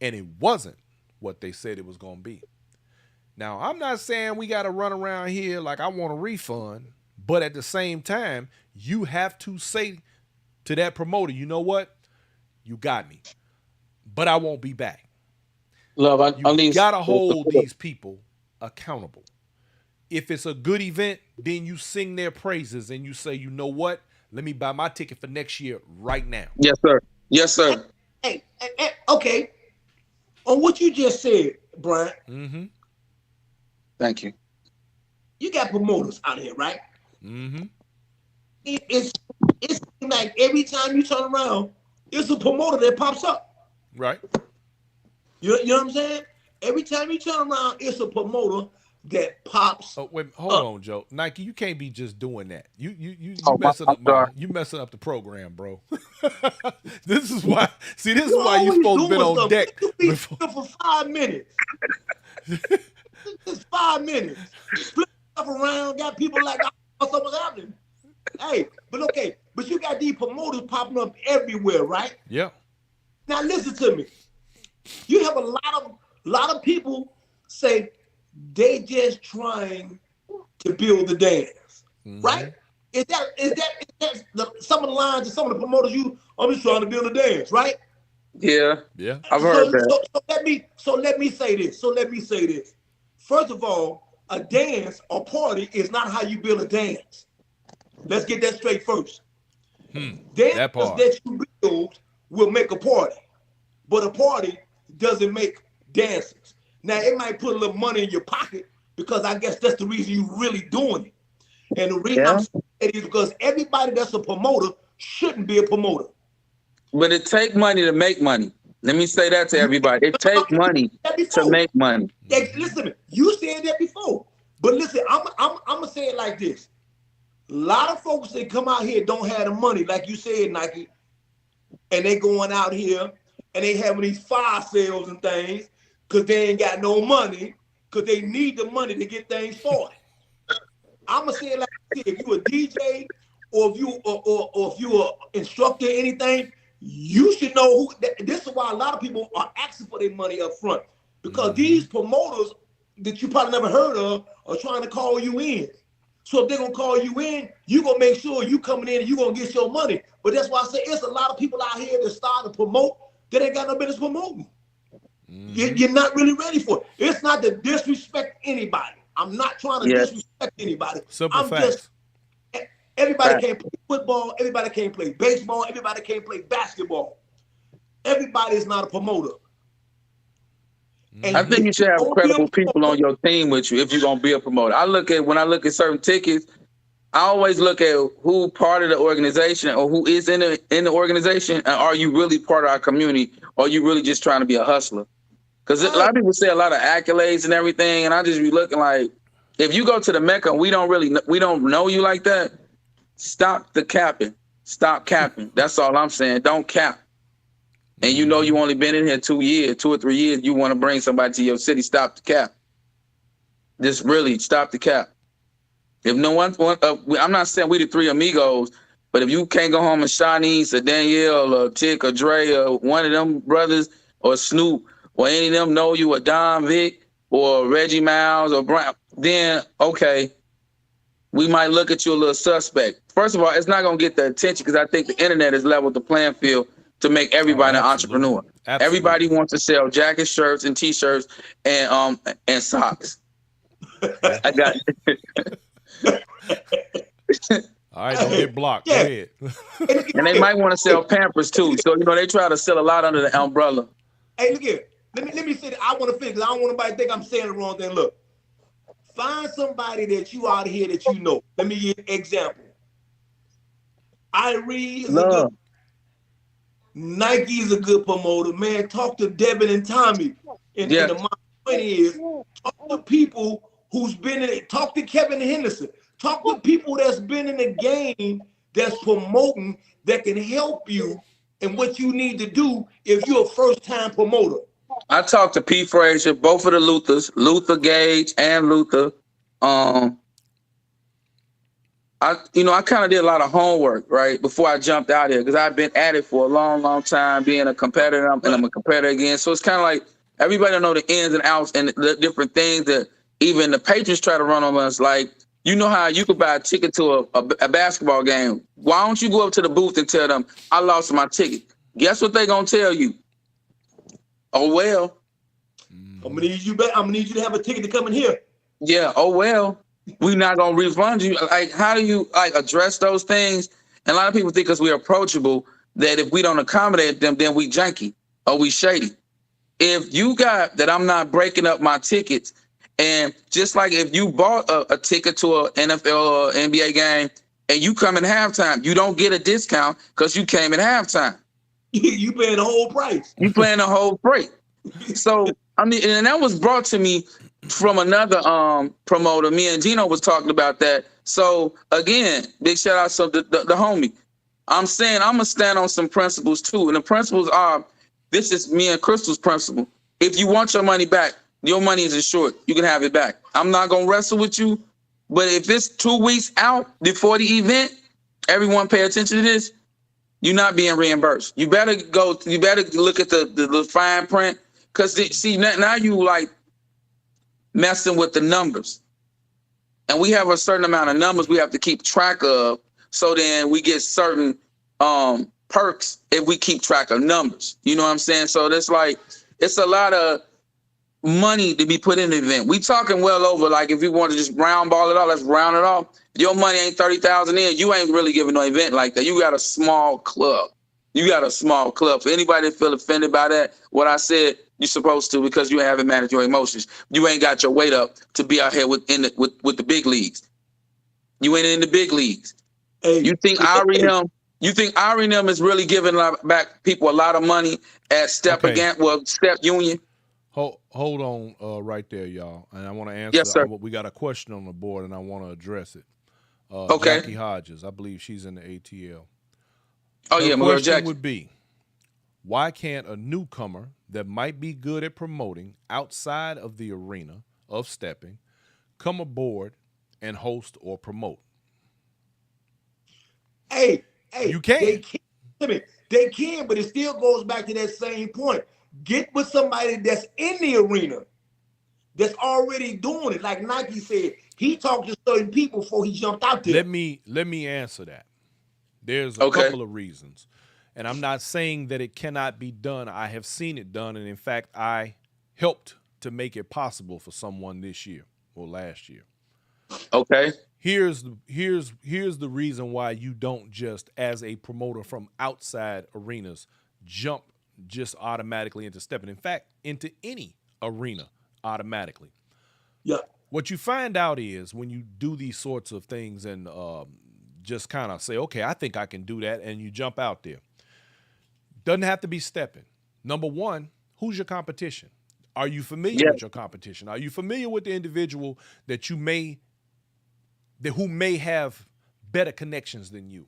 and it wasn't what they said it was going to be? Now, I'm not saying we got to run around here like I want a refund, but at the same time, you have to say to that promoter, you know what? You got me, but I won't be back. Love, you got to hold these people accountable. If it's a good event, then you sing their praises and you say, you know what? Let me buy my ticket for next year right now. Yes, sir. Yes, sir. Hey, okay. On what you just said, Brian. Mm-hmm. Thank you. You got promoters out here, right? Mm-hmm. It's like every time you turn around, it's a promoter that pops up. Right. You know what I'm saying? Every time you turn around, it's a promoter that pops. Oh, wait, hold on, Joe. Nike, you can't be just doing that. You messing up you messing up the program, bro. This is why. See, this is why you supposed to be on deck. For 5 minutes. Just 5 minutes. Flip stuff around, got people like something's happening. Hey, but you got these promoters popping up everywhere, right? Yeah. Now listen to me. You have a lot of people say they just trying to build the dance, right? Is that some of the lines and some of the promoters I'm just trying to build a dance, right? Yeah. I've heard that. So let me say this. First of all, a dance or party is not how you build a dance. Let's get that straight first. Dances that you build will make a party, but a party doesn't make dances. Now, it might put a little money in your pocket because I guess that's the reason you're really doing it. And the reason I'm saying it is because everybody that's a promoter shouldn't be a promoter. But it take money to make money. Let me say that to everybody. It take money to make money. Listen to me. You said that before. But listen, I'm going to say it like this. A lot of folks that come out here don't have the money, like you said, Nike, and they going out here and they having these fire sales and things because they ain't got no money because they need the money to get things started. I'm going to say it like this. If you a DJ or if you an instructor or anything, you should know who. This is why a lot of people are asking for their money up front because these promoters that you probably never heard of are trying to call you in. So if they're going to call you in, you're going to make sure you coming in and you're going to get your money. But that's why I say it's a lot of people out here that start to promote that ain't got no business promoting. You're not really ready for it. It's not to disrespect anybody. I'm not trying to disrespect anybody. Simple facts. Everybody can't play football. Everybody can't play baseball. Everybody can't play basketball. Everybody is not a promoter. And I think you should have credible people on your team with you if you're gonna be a promoter. When I look at certain tickets, I always look at who part of the organization or who is in the organization, and are you really part of our community, or are you really just trying to be a hustler? Because a lot of people say a lot of accolades and everything, and I just be looking like, if you go to the Mecca and we don't know you like that, stop the capping. Stop capping. That's all I'm saying. Don't cap. And you know you only been in here 2 or 3 years. You want to bring somebody to your city. Stop the cap. Just really stop the cap. If no one, I'm not saying we the three amigos, but if you can't go home and Shanice or Danielle or Tick or Dre or one of them brothers or Snoop or any of them know you or Don Vic, or Reggie Miles or Brown, then okay, we might look at you a little suspect. First of all, it's not going to get the attention because I think the internet has leveled the playing field to make everybody an entrepreneur. Absolutely. Everybody wants to sell jackets, shirts, and t-shirts and socks. I got All right, don't get blocked. Yeah. Go ahead. and they might want to sell Pampers too. So they try to sell a lot under the umbrella. Hey, look here. Let me say that. I want to finish. I don't want nobody to think I'm saying the wrong thing. Look, find somebody that you out here that you know. Let me give you an example. Irene is a good. Nike's a good promoter. Man, talk to Devin and Tommy. And the point is, talk to people who's been in it. Talk to Kevin Henderson. Talk to people that's been in the game, that's promoting, that can help you in what you need to do if you're a first-time promoter. I talked to Pete Frazier, both of the Luthers, Luther Gage and Luther. I kind of did a lot of homework, right, before I jumped out here because I've been at it for a long, long time, being a competitor, and I'm a competitor again. So it's kind of like everybody know the ins and outs and the different things that even the Patriots try to run on us. Like, you know how you could buy a ticket to a basketball game. Why don't you go up to the booth and tell them, I lost my ticket? Guess what they're going to tell you? Oh, well. I'm gonna need you to have a ticket to come in here. Yeah, oh, well. We're not going to refund you. Like, how do you address those things? And a lot of people think because we're approachable that if we don't accommodate them, then we janky or we shady. If you got that, I'm not breaking up my tickets. And just like if you bought a ticket to an NFL or NBA game and you come in halftime, you don't get a discount because you came in halftime. You paying the whole price. You paying the whole freight. So, I mean, and that was brought to me from another promoter. Me and Gino was talking about that. So, again, big shout out to the homie. I'm saying I'm going to stand on some principles too. And the principles are, this is me and Crystal's principle. If you want your money back, your money is insured. You can have it back. I'm not going to wrestle with you. But if it's 2 weeks out before the event, everyone pay attention to this. You're not being reimbursed. You better look at the fine print. Because, see, now you like messing with the numbers. And we have a certain amount of numbers we have to keep track of. So then we get certain perks if we keep track of numbers. You know what I'm saying? So that's like, it's a lot of money to be put in the event. We talking well over, like if you want to just round ball it off, let's round it off. If your money ain't 30,000 in, you ain't really giving no event like that. You got a small club. For anybody that feel offended by that, what I said, you're supposed to because you haven't managed your emotions. You ain't got your weight up to be out here with the big leagues. You ain't in the big leagues. Hey, you think Ari them is really giving back people a lot of money at Step Union? Hold on right there, y'all. And I want to answer. Yes, sir. We got a question on the board, and I want to address it. Okay. Jackie Hodges, I believe she's in the ATL. Oh, yeah, my girl question Jackie. would be, why can't a newcomer that might be good at promoting outside of the arena of stepping come aboard and host or promote? Hey, you can. They can, but it still goes back to that same point. Get with somebody that's in the arena, that's already doing it. Like Nike said, he talked to certain people before he jumped out there. Let me answer that. There's a couple of reasons. And I'm not saying that it cannot be done. I have seen it done. And in fact, I helped to make it possible for someone this year or last year. Okay. Here's the reason why you don't just, as a promoter from outside arenas, jump just automatically into stepping. In fact, into any arena automatically. Yeah. What you find out is when you do these sorts of things and just kind of say, okay, I think I can do that, and you jump out there. Doesn't have to be stepping. Number one, who's your competition? Are you familiar with your competition? Are you familiar with the individual that who may have better connections than you?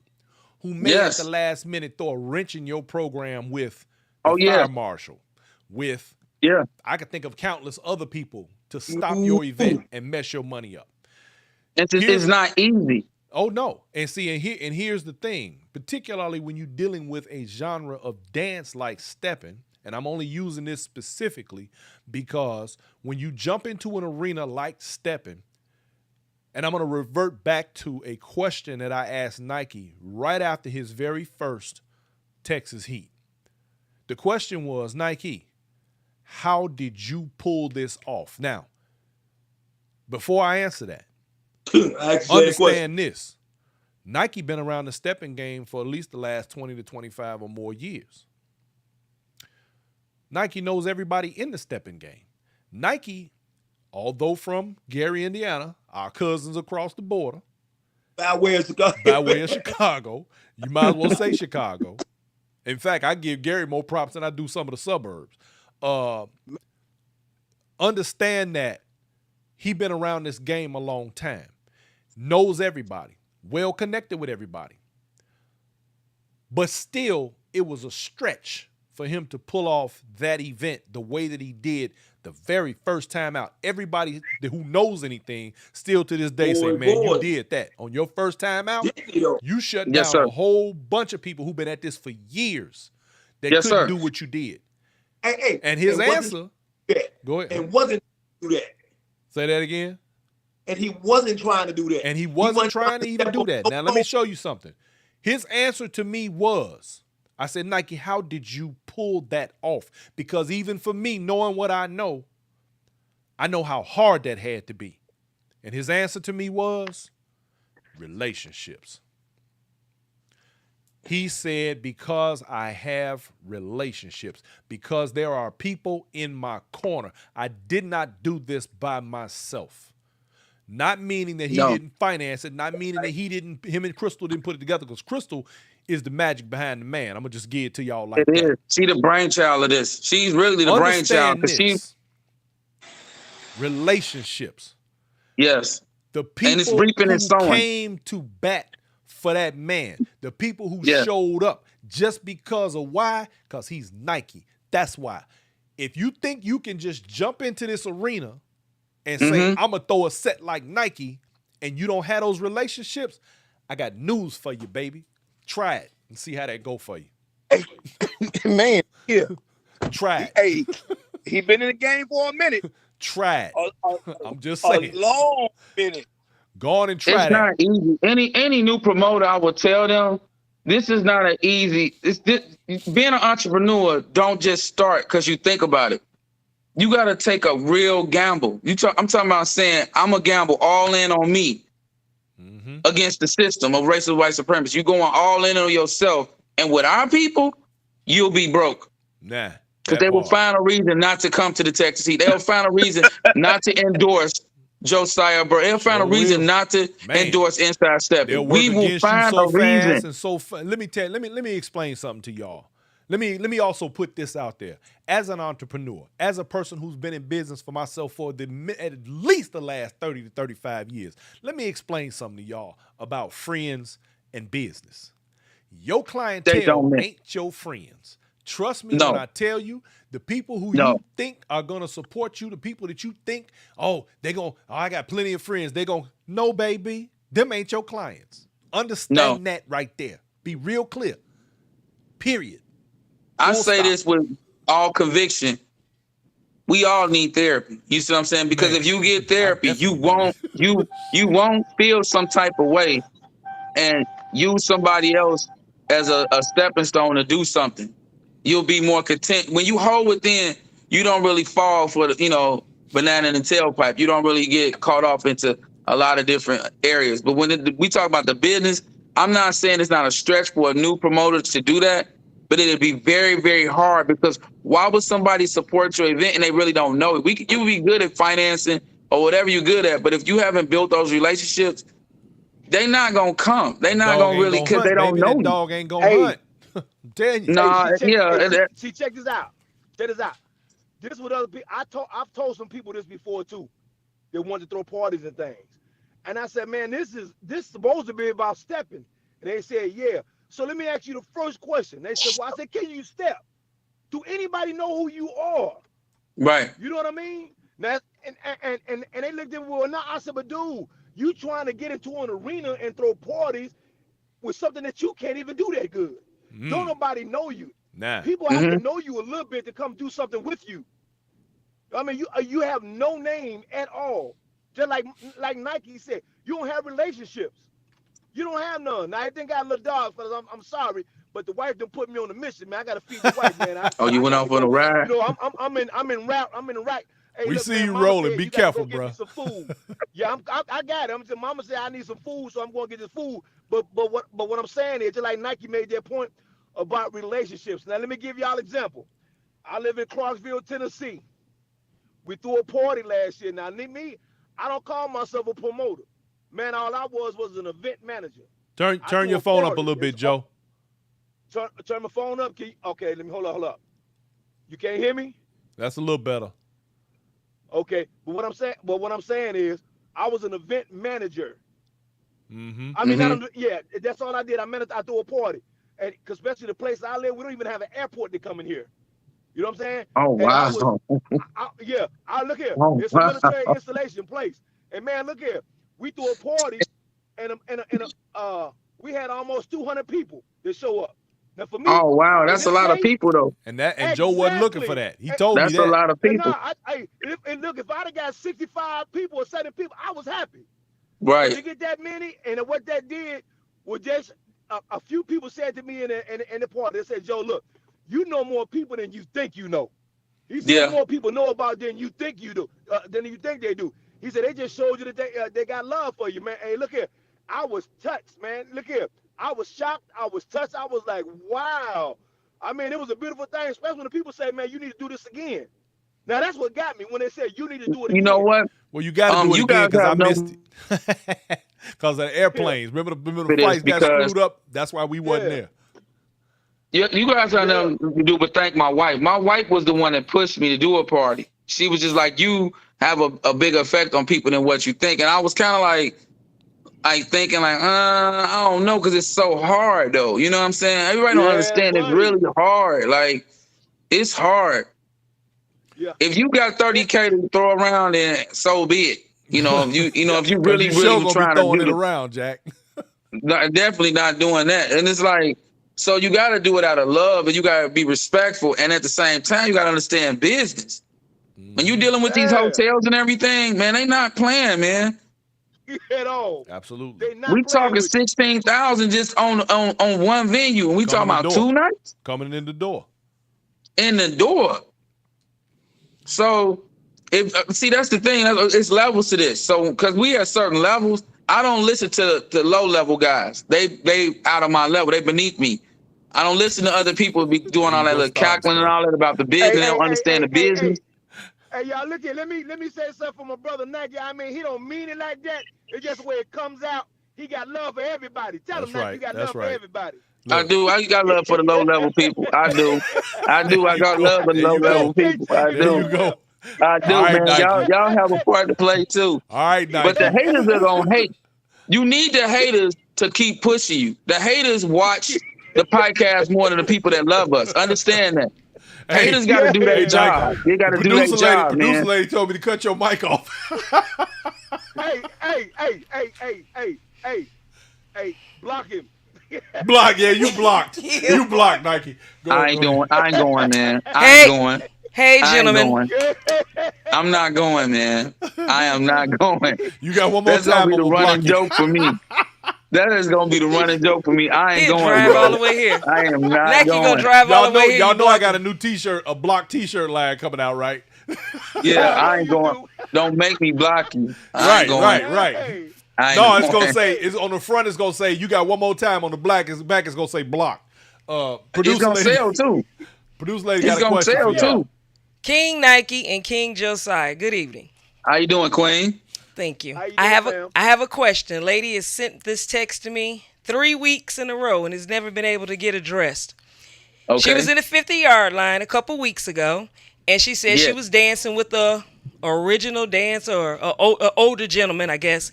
Who may at the last minute throw a wrench in your program with the fire marshal, with I could think of countless other people to stop your event and mess your money up. It's not easy. Oh no. And see, here's the thing, particularly when you're dealing with a genre of dance like stepping, And I'm only using this specifically because when you jump into an arena like Steppin, and I'm going to revert back to a question that I asked Nike right after his very first Texas Heat. The question was, Nike, how did you pull this off? Now, before I answer that, understand this. Nike been around the Steppin game for at least the last 20 to 25 or more years. Nike knows everybody in the Steppin game. Nike, although from Gary, Indiana, our cousins across the border, by way of Chicago, you might as well say Chicago. In fact, I give Gary more props than I do some of the suburbs. Understand that he been around this game a long time, knows everybody, well connected with everybody. But still, it was a stretch for him to pull off that event the way that he did the very first time out. Everybody who knows anything still to this day say, man, you did that. On your first time out, you shut down a whole bunch of people who've been at this for years that couldn't do what you did. And his answer, go ahead. And wasn't do that. Say that again. And he wasn't trying to do that. And he wasn't trying to even do that. Now, let me show you something. His answer to me was, I said, Nike, how did you pull that off? Because even for me, knowing what I know how hard that had to be. And his answer to me was relationships. He said, because I have relationships, because there are people in my corner. I did not do this by myself. Not meaning that he didn't finance it, not meaning that him and Crystal didn't put it together, because Crystal is the magic behind the man. I'm going to just give it to y'all like that. Is. She the brainchild of this. She's really the brainchild. Relationships. Yes. The people who came to bat for that man. The people who showed up just because of why? Because he's Nike. That's why. If you think you can just jump into this arena and say, I'm going to throw a set like Nike, and you don't have those relationships, I got news for you, baby. Try it and see how that go for you. Hey, man, yeah. Try it. Hey, he been in the game for a minute. Try it. I'm just saying. A long minute. Go on and try it. It's not easy. Any new promoter, I would tell them, this is not an easy. Being an entrepreneur, don't just start because you think about it. You got to take a real gamble. I'm talking about saying, I'm going to gamble all in on me against the system of racist white supremacy. You going all in on yourself. And with our people, you'll be broke. Nah. Because they will find a reason not to come to the Texas Heat. They'll find a reason not to endorse Josiah Burt. They'll find a reason not to endorse Inside Steppin. We will find a reason. Let me explain something to y'all. Let me also put this out there. As an entrepreneur, as a person who's been in business for myself for at least the last 30 to 35 years, let me explain something to y'all about friends and business. Your clientele ain't your friends. Trust me when I tell you, the people who you think are going to support you, the people that you think, I got plenty of friends. No, baby, them ain't your clients. Understand that right there. Be real clear. Period. I say this with all conviction. We all need therapy. You see what I'm saying? Because if you get therapy, you won't feel some type of way and use somebody else as a stepping stone to do something. You'll be more content. When you hold within, you don't really fall for the, banana in the tailpipe. You don't really get caught off into a lot of different areas. But when we talk about the business, I'm not saying it's not a stretch for a new promoter to do that, but it'd be very, very hard, because why would somebody support your event and they really don't know it? You would be good at financing or whatever you're good at, but if you haven't built those relationships, they not gonna come. They not gonna really, because they don't know you. Dog ain't gonna hunt. I'm telling you. See, check this out. Check this out. This is what other people. I've told some people this before too. They want to throw parties and things, and I said, man, this is supposed to be about stepping. And they said, yeah. So let me ask you the first question. They said, well, I said, can you step? Do anybody know who you are? Right. You know what I mean? Now, and they looked at me, well, no. I said, but dude, you trying to get into an arena and throw parties with something that you can't even do that good. Don't nobody know you. Nah. People have to know you a little bit to come do something with you. I mean, you have no name at all. Just like Nike said, you don't have relationships. You don't have none. Now, I think I got a little dog, fellas. I'm sorry, but the wife done put me on a mission, man. I gotta feed the wife, man. Oh, you I went got off to on a go. ride? You know, I'm in route. Hey, We look, see man, you Mama rolling. said Be you gotta careful, go get bro. me some food. Yeah, I got it. I'm saying, Mama said I need some food, so I'm going to get this food. But what I'm saying is, just like Nike made that point about relationships. Now let me give y'all an example. I live in Clarksville, Tennessee. We threw a party last year. Now me, I don't call myself a promoter. Man, all I was an event manager. Turn your phone up a little bit, Joe. Turn my phone up. Okay, let me hold up. You can't hear me? That's a little better. Okay, but what I'm saying is, I was an event manager. Mm-hmm. I mean, yeah, that's all I did. I threw a party, and especially the place I live, we don't even have an airport to come in here. You know what I'm saying? Oh, wow. I look here. Oh, It's a military installation place, and man, look here. We threw a party, and we had almost 200 people that show up. Now for me, oh, wow. That's a lot of people, though. And Joe wasn't looking for that. He told me That's that. a lot of people. And look, if I'd have got 65 people or 70 people, I was happy. Right. To get that many, and what that did was just a few people said to me in the party, they said, Joe, look, you know more people than you think you know. He said more people know about than you think you do, than you think they do. He said they just showed you that they got love for you, man. Hey, look here, I was touched, man. Look here, I was shocked, I was touched, I was like, wow. I mean, it was a beautiful thing, especially when the people say, man, you need to do this again. Now that's what got me when they said you need to do it again. You know what? Well, you got to do it again because I missed it. Because of the airplanes. Yeah. Remember the flights got screwed up? That's why we wasn't there. Yeah, you guys have nothing to do but thank my wife. My wife was the one that pushed me to do a party. She was just like, you have a bigger effect on people than what you think. And I was kind of like thinking like, I don't know, because it's so hard though. You know what I'm saying? Everybody don't understand it's really hard. Like, it's hard. Yeah. If you got 30K to throw around, then so be it. You know, if you really trying to do it around, Jack. Definitely not doing that. And it's like, so you got to do it out of love, and you got to be respectful. And at the same time, you got to understand business. When you're dealing with these hotels and everything, man, they not playing, man. At all. Absolutely. We talking 16,000 just on one venue, and we talking about 2 nights coming in the door. In the door. So, see, that's the thing. It's levels to this. So, because we at certain levels, I don't listen to low level guys. They out of my level. They beneath me. I don't listen to other people be doing all that little cackling and all that about the business. They don't understand the business. Hey, y'all, look here. Let me say something for my brother Nike. I mean, he don't mean it like that. It's just the way it comes out. He got love for everybody. Tell him that you got love for everybody. Look. I do. I got love for the low level people. I do. I got love for the low level people. I do. There you go. I do, right, man. Y'all have a part to play too. All right, Nike. But the haters are gonna hate. You need the haters to keep pushing you. The haters watch the podcast more than the people that love us. Understand that. Haters got to do their job. They got to do their job, man. Producer lady told me to cut your mic off. Hey, block him. Block, yeah, you blocked. You blocked, Nike. I ain't going, man. I ain't going. Hey, gentlemen. I'm not going, man. I am not going. You got one more time. That's gonna be the running joke for me. That is gonna be the running joke for me. I ain't going. Drive all the way here. I am not Nike going. gonna drive all the way here. Y'all know I got a new T-shirt, a block T-shirt line coming out, right? Yeah, I ain't going. Don't make me block you. Right. No, it's gonna say it's on the front. It's gonna say you got one more time. On the back, it's gonna say block. It's gonna sell too. Producer lady got a question. It's gonna sell too. King Nike and King Josiah. Good evening. How you doing, Queen? Thank you. I have a question. Lady has sent this text to me 3 weeks in a row and has never been able to get addressed. Okay. She was in the 50-yard line a couple weeks ago, and she said she was dancing with the original dancer or an older gentleman, I guess.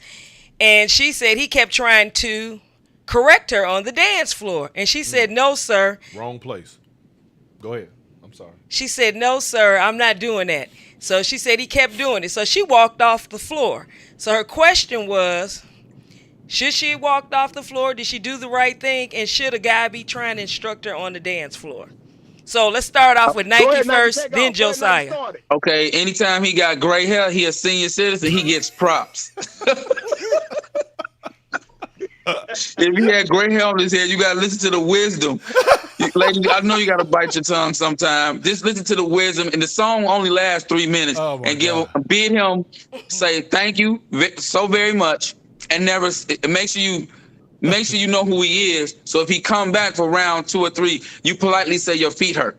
And she said he kept trying to correct her on the dance floor. And she said, no, sir. Wrong place. Go ahead. I'm sorry. She said, no, sir, I'm not doing that. So she said he kept doing it. So she walked off the floor. So her question was, should she have walked off the floor? Did she do the right thing? And should a guy be trying to instruct her on the dance floor? So let's start off with Go Nike ahead, Nike, first, take then off. Go ahead, Nike, Josiah. start it. Okay, anytime he got gray hair, he a senior citizen, he gets props. If he had gray hair on his head, you gotta listen to the wisdom. Ladies, I know you gotta bite your tongue sometime. Just listen to the wisdom, and the song only lasts 3 minutes. Oh my and God. bid him say thank you so very much, and never make sure you know who he is. So if he come back for round 2 or 3, you politely say your feet hurt.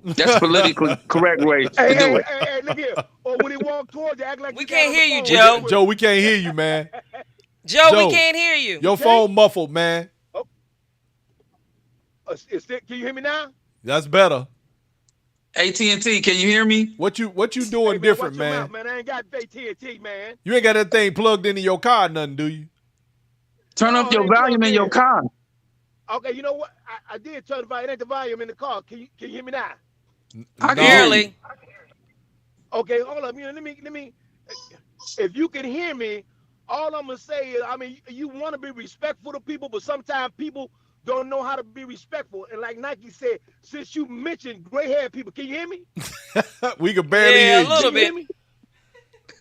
That's politically correct way to do it. Hey, look here. Or when he walk towards you, act like We you can't got on hear the you, phone. Joe. Joe, we can't hear you, man. Joe, Joe, we can't hear you. Your phone muffled, man. Can you hear me now? That's better. AT&T, can you hear me? What you doing Hey, man, different, watch your man? mouth, man. I ain't got AT&T, man. You ain't got that thing plugged into your car, or nothing, do you? Turn No, up it your ain't volume plugged in your in. car. Okay, you know what? I did turn the volume. It ain't the volume in the car. Can you hear me now? I can hear you. Barely. Okay, hold up. Let me. If you can hear me, all I'm gonna say is, I mean, you want to be respectful to people, but sometimes people don't know how to be respectful. And like Nike said, since you mentioned gray-haired people, can you hear me? We can barely hear Yeah, a you. little Can you hear bit. me?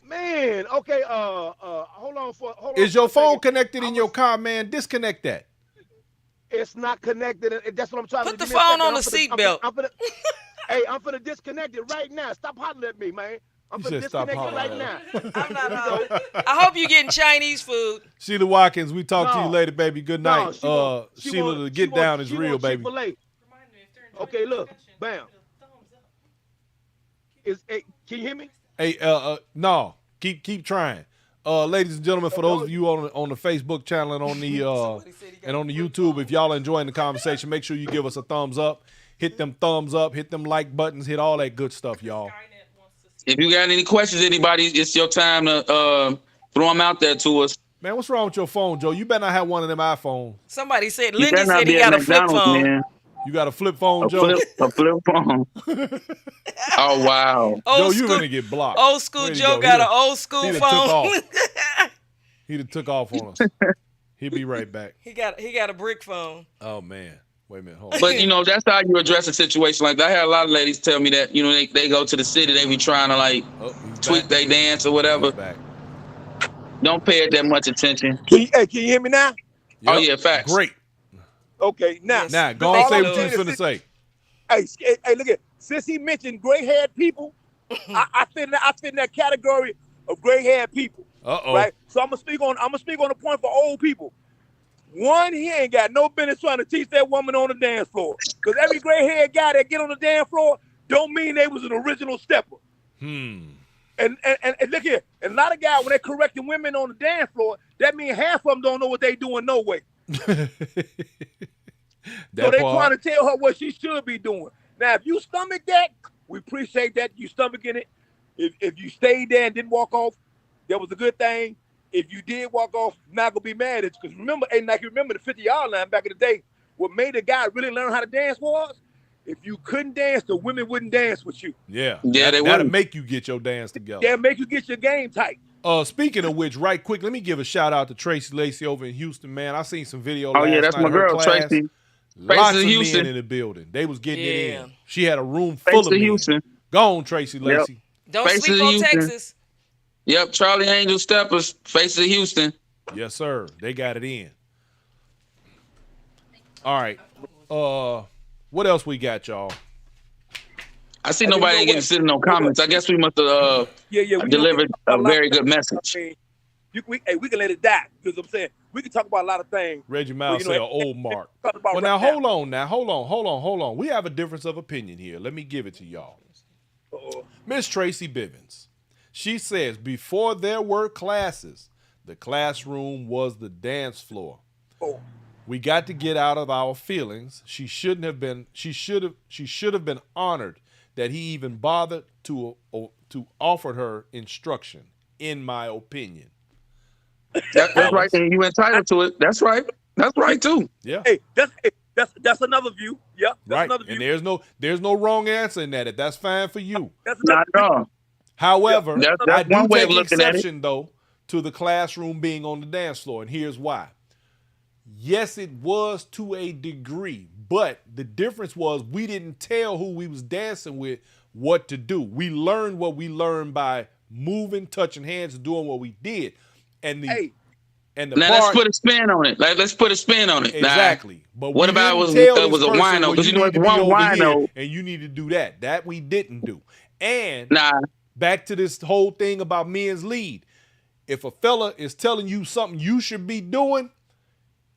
Man, okay. Hold on for. Is your for a phone second. connected in your car, man? Disconnect that. It's not connected. And that's what I'm trying Put to the do. Give me a phone second. on the seatbelt. Hey, I'm finna disconnect it right now. Stop hollering at me, man. I'm You finna said stop disconnect it right hollering now. I'm not I hope you're getting Chinese food. Sheila Watkins, we talk to you No. later, baby. Good No, night. she Sheila, want- the she get want- down is she real, want baby. Chick-fil-A. Okay, look, bam. Can you hear me? Hey, no, keep trying. Ladies and gentlemen, for those of you on the Facebook channel and on the YouTube, if y'all are enjoying the conversation, make sure you give us a thumbs up. Hit them thumbs up, hit them like buttons, hit all that good stuff, y'all. If you got any questions, anybody, it's your time to throw them out there to us. Man, what's wrong with your phone, Joe? You better not have one of them iPhones. Somebody said, You Lindy better not said he be at got a flip McDonald's, phone. man. You got a flip phone, A Joe? flip phone. Oh wow. Joe, Old you're school, gonna get blocked. old school Where'd he Joe go? got He an old school done took phone. off. He done took off on us. He'll be right back. he got a brick phone. Oh man, wait a minute, hold on. But you know, that's how you address a situation like that. I had a lot of ladies tell me that, you know, they go to the city, they be trying to like He's tweak back. their dance or whatever. He's back. Don't pay it that much attention. Can you hear me now? Oh Yep. yeah, facts. Great. Okay, now. Yes. Now, go Thank on, say you, what you was Lewis. finna say. Hey, look at. Since he mentioned gray-haired people, I fit in that category of gray-haired people. Uh-oh. Right. So I'm gonna speak on the point for old people. One, he ain't got no business trying to teach that woman on the dance floor. Because every gray-haired guy that get on the dance floor don't mean they was an original stepper. And look here, and a lot of guys when they correcting women on the dance floor, that means half of them don't know what they doing no way. So they trying to tell her what she should be doing. Now, if you stomach that, we appreciate that you stomaching it. If you stayed there and didn't walk off, that was a good thing. If you did walk off, not gonna be mad at you. Because remember, and like you remember the 50-yard line back in the day, what made a guy really learn how to dance was, if you couldn't dance, the women wouldn't dance with you. Yeah. Yeah, that'll wouldn't. make you get your dance together. They'll make you get your game tight. Speaking of which, right quick, let me give a shout out to Tracy Lacey over in Houston, man. I seen some video Oh last yeah, that's night my of her girl, class. Tracy. Lots of Houston. men in the building. They was getting it Yeah. in. She had a room full of men. Houston. Go on, Tracy Lacey. Don't Faces sleep of on Houston. Texas. Yep, Charlie Angel Steppers, Faces of Houston. Yes, sir. They got it in. All right. What else we got, y'all? I see nobody ain't getting sitting no comments. I guess we must have we delivered don't a very good message. I mean, we can let it die. Because I'm saying we can talk about a lot of things. Reggie Miles say an old mark. Talk about Well, right now, hold on. We have a difference of opinion here. Let me give it to y'all. Miss Tracy Bivens. She says, before there were classes, the classroom was the dance floor. Oh. We got to get out of our feelings. She should have been honored that he even bothered to offer her instruction, in my opinion. That's right. And you entitled to it. That's right. That's right too. Yeah. Hey, that's another view. Yeah, that's Right. another view. And there's no wrong answer in that. If that's fine for you. That's another Not at all. However, That's I do one way of take looking at it. exception, though, to the classroom being on the dance floor, and here's why. Yes, it was to a degree, But the difference was we didn't tell who we was dancing with what to do. We learned what we learned by moving, touching hands, and doing what we did. And the now let's put a spin on it. Let's put a spin on it. Exactly. But what about it was a wino? Because you know it's one wino, and you need to do that. That we didn't do. And nah. Back to this whole thing about men's lead. If a fella is telling you something you should be doing,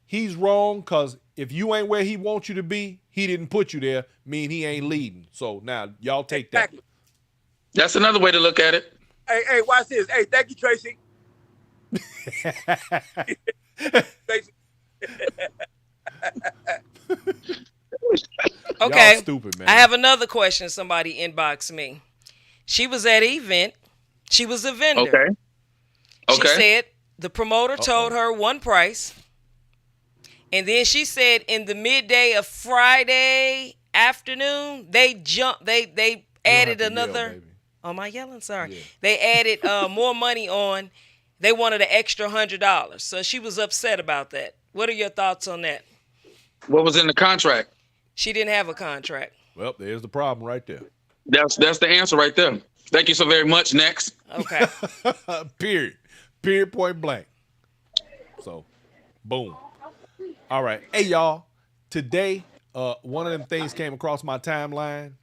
he's wrong, because if you ain't where he wants you to be, he didn't put you there, mean he ain't leading. So now y'all take that. That's another way to look at it. Hey, watch this. Hey, thank you, Tracy. Okay. Y'all stupid, man. I have another question somebody inboxed me. She was at an event. She was a vendor. Okay. She said the promoter told her one price. And then she said in the midday of Friday afternoon, they added another. Oh, am I yelling? Sorry. Yeah. They added more money on. They wanted an extra $100. So she was upset about that. What are your thoughts on that? What was in the contract? She didn't have a contract. Well, there's the problem right there. That's the answer right there. Thank you so very much. Next. Okay. Period, point blank. So, boom. All right. Hey, y'all. Today, one of them things came across my timeline.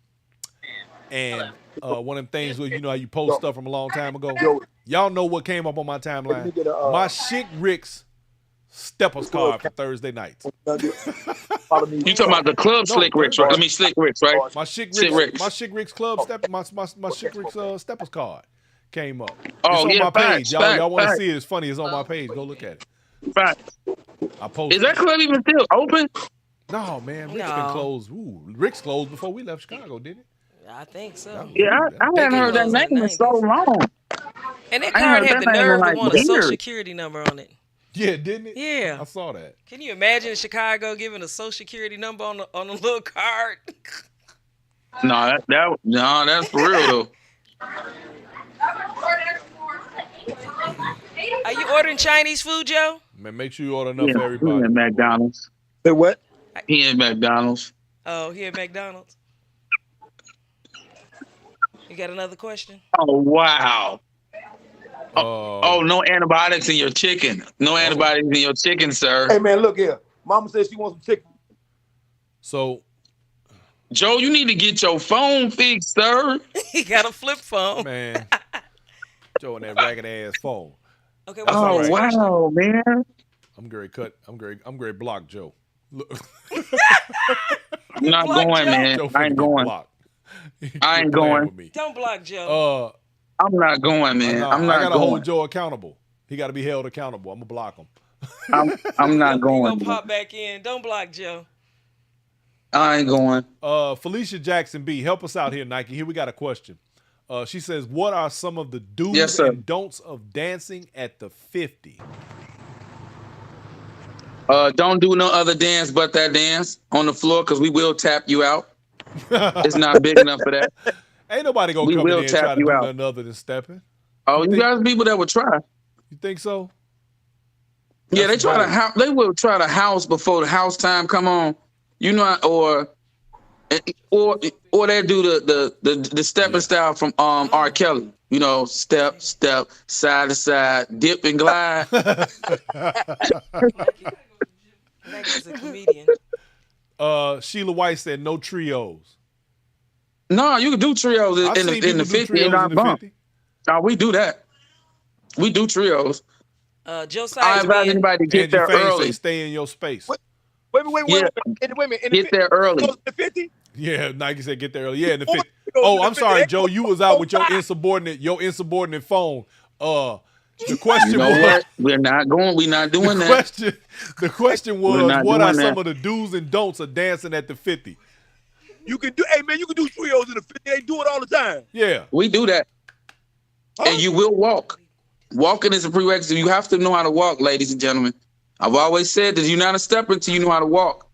And one of them things where, you know how you post stuff from a long time ago. Y'all know what came up on my timeline. My Chick Rick's Steppers card for Thursday nights. You talking about the club Slick Ricks, right? I mean Slick Ricks, right? My Chick Rick's club my Chick Rick's Steppers card came up. Oh, it's on yeah, my page. Facts, y'all want to see it? It's funny. It's on my page. Go look at it. Facts. I posted. Is that club even still open? No, man. Rick's been closed. Ooh, Rick's closed before we left Chicago, didn't it? I think so. Yeah, I hadn't heard that name in so long. And that card had the nerve to want a social security number on it. Yeah, didn't it? Yeah. I saw that. Can you imagine Chicago giving a social security number on a little card? No, that's for real though. Are you ordering Chinese food, Joe? Man, make sure you order enough for everybody. He at McDonald's. Say what? He at McDonald's. Oh, he at McDonald's. You got another question? Oh, wow. Oh, no antibiotics in your chicken. No antibiotics in your chicken, sir. Hey, man, look here. Mama says she wants some chicken. So, Joe, you need to get your phone fixed, sir. He got a flip phone. Man. Joe and that ragged ass phone. Okay. Oh, wow, man. I'm great block Joe. Look. I'm not going, man. I ain't going. I ain't going. Don't block Joe. I'm not going, man. I'm not going. I gotta hold Joe accountable. He gotta be held accountable. I'm gonna block him. I'm not going. You gonna pop back in. Don't block Joe. I ain't going. Felicia Jackson B, help us out here, Nike. Here we got a question. She says, what are some of the do's and don'ts of dancing at the 50? Don't do no other dance but that dance on the floor, because we will tap you out. It's not big enough for that. Ain't nobody gonna come in there and try to do nothing other than stepping. Oh, you guys people that would try. You think so? Yeah, they will try to house before the house time come on. You know, or they do the stepping style from R. Kelly. You know, step, side to side, dip and glide. He's a comedian. Sheila White said no trios. No, you can do trios in the 50 and not bump. No, we do that. We do trios. Josiah, I invite anybody to get there early. Stay in your space. Wait a minute. Get there early. The 50? Yeah, Nike said get there early. Yeah, in the 50. Oh, I'm sorry, Joe. You was out with your insubordinate phone. The question was, we're not going. We're not doing that. The question was, what are some of the do's and don'ts of dancing at the 50? You can do. Hey man, you can do trios in the 50. They do it all the time. Yeah, we do that. And you will walk. Walking is a prerequisite. You have to know how to walk, ladies and gentlemen. I've always said that you're not a stepper until you know how to walk.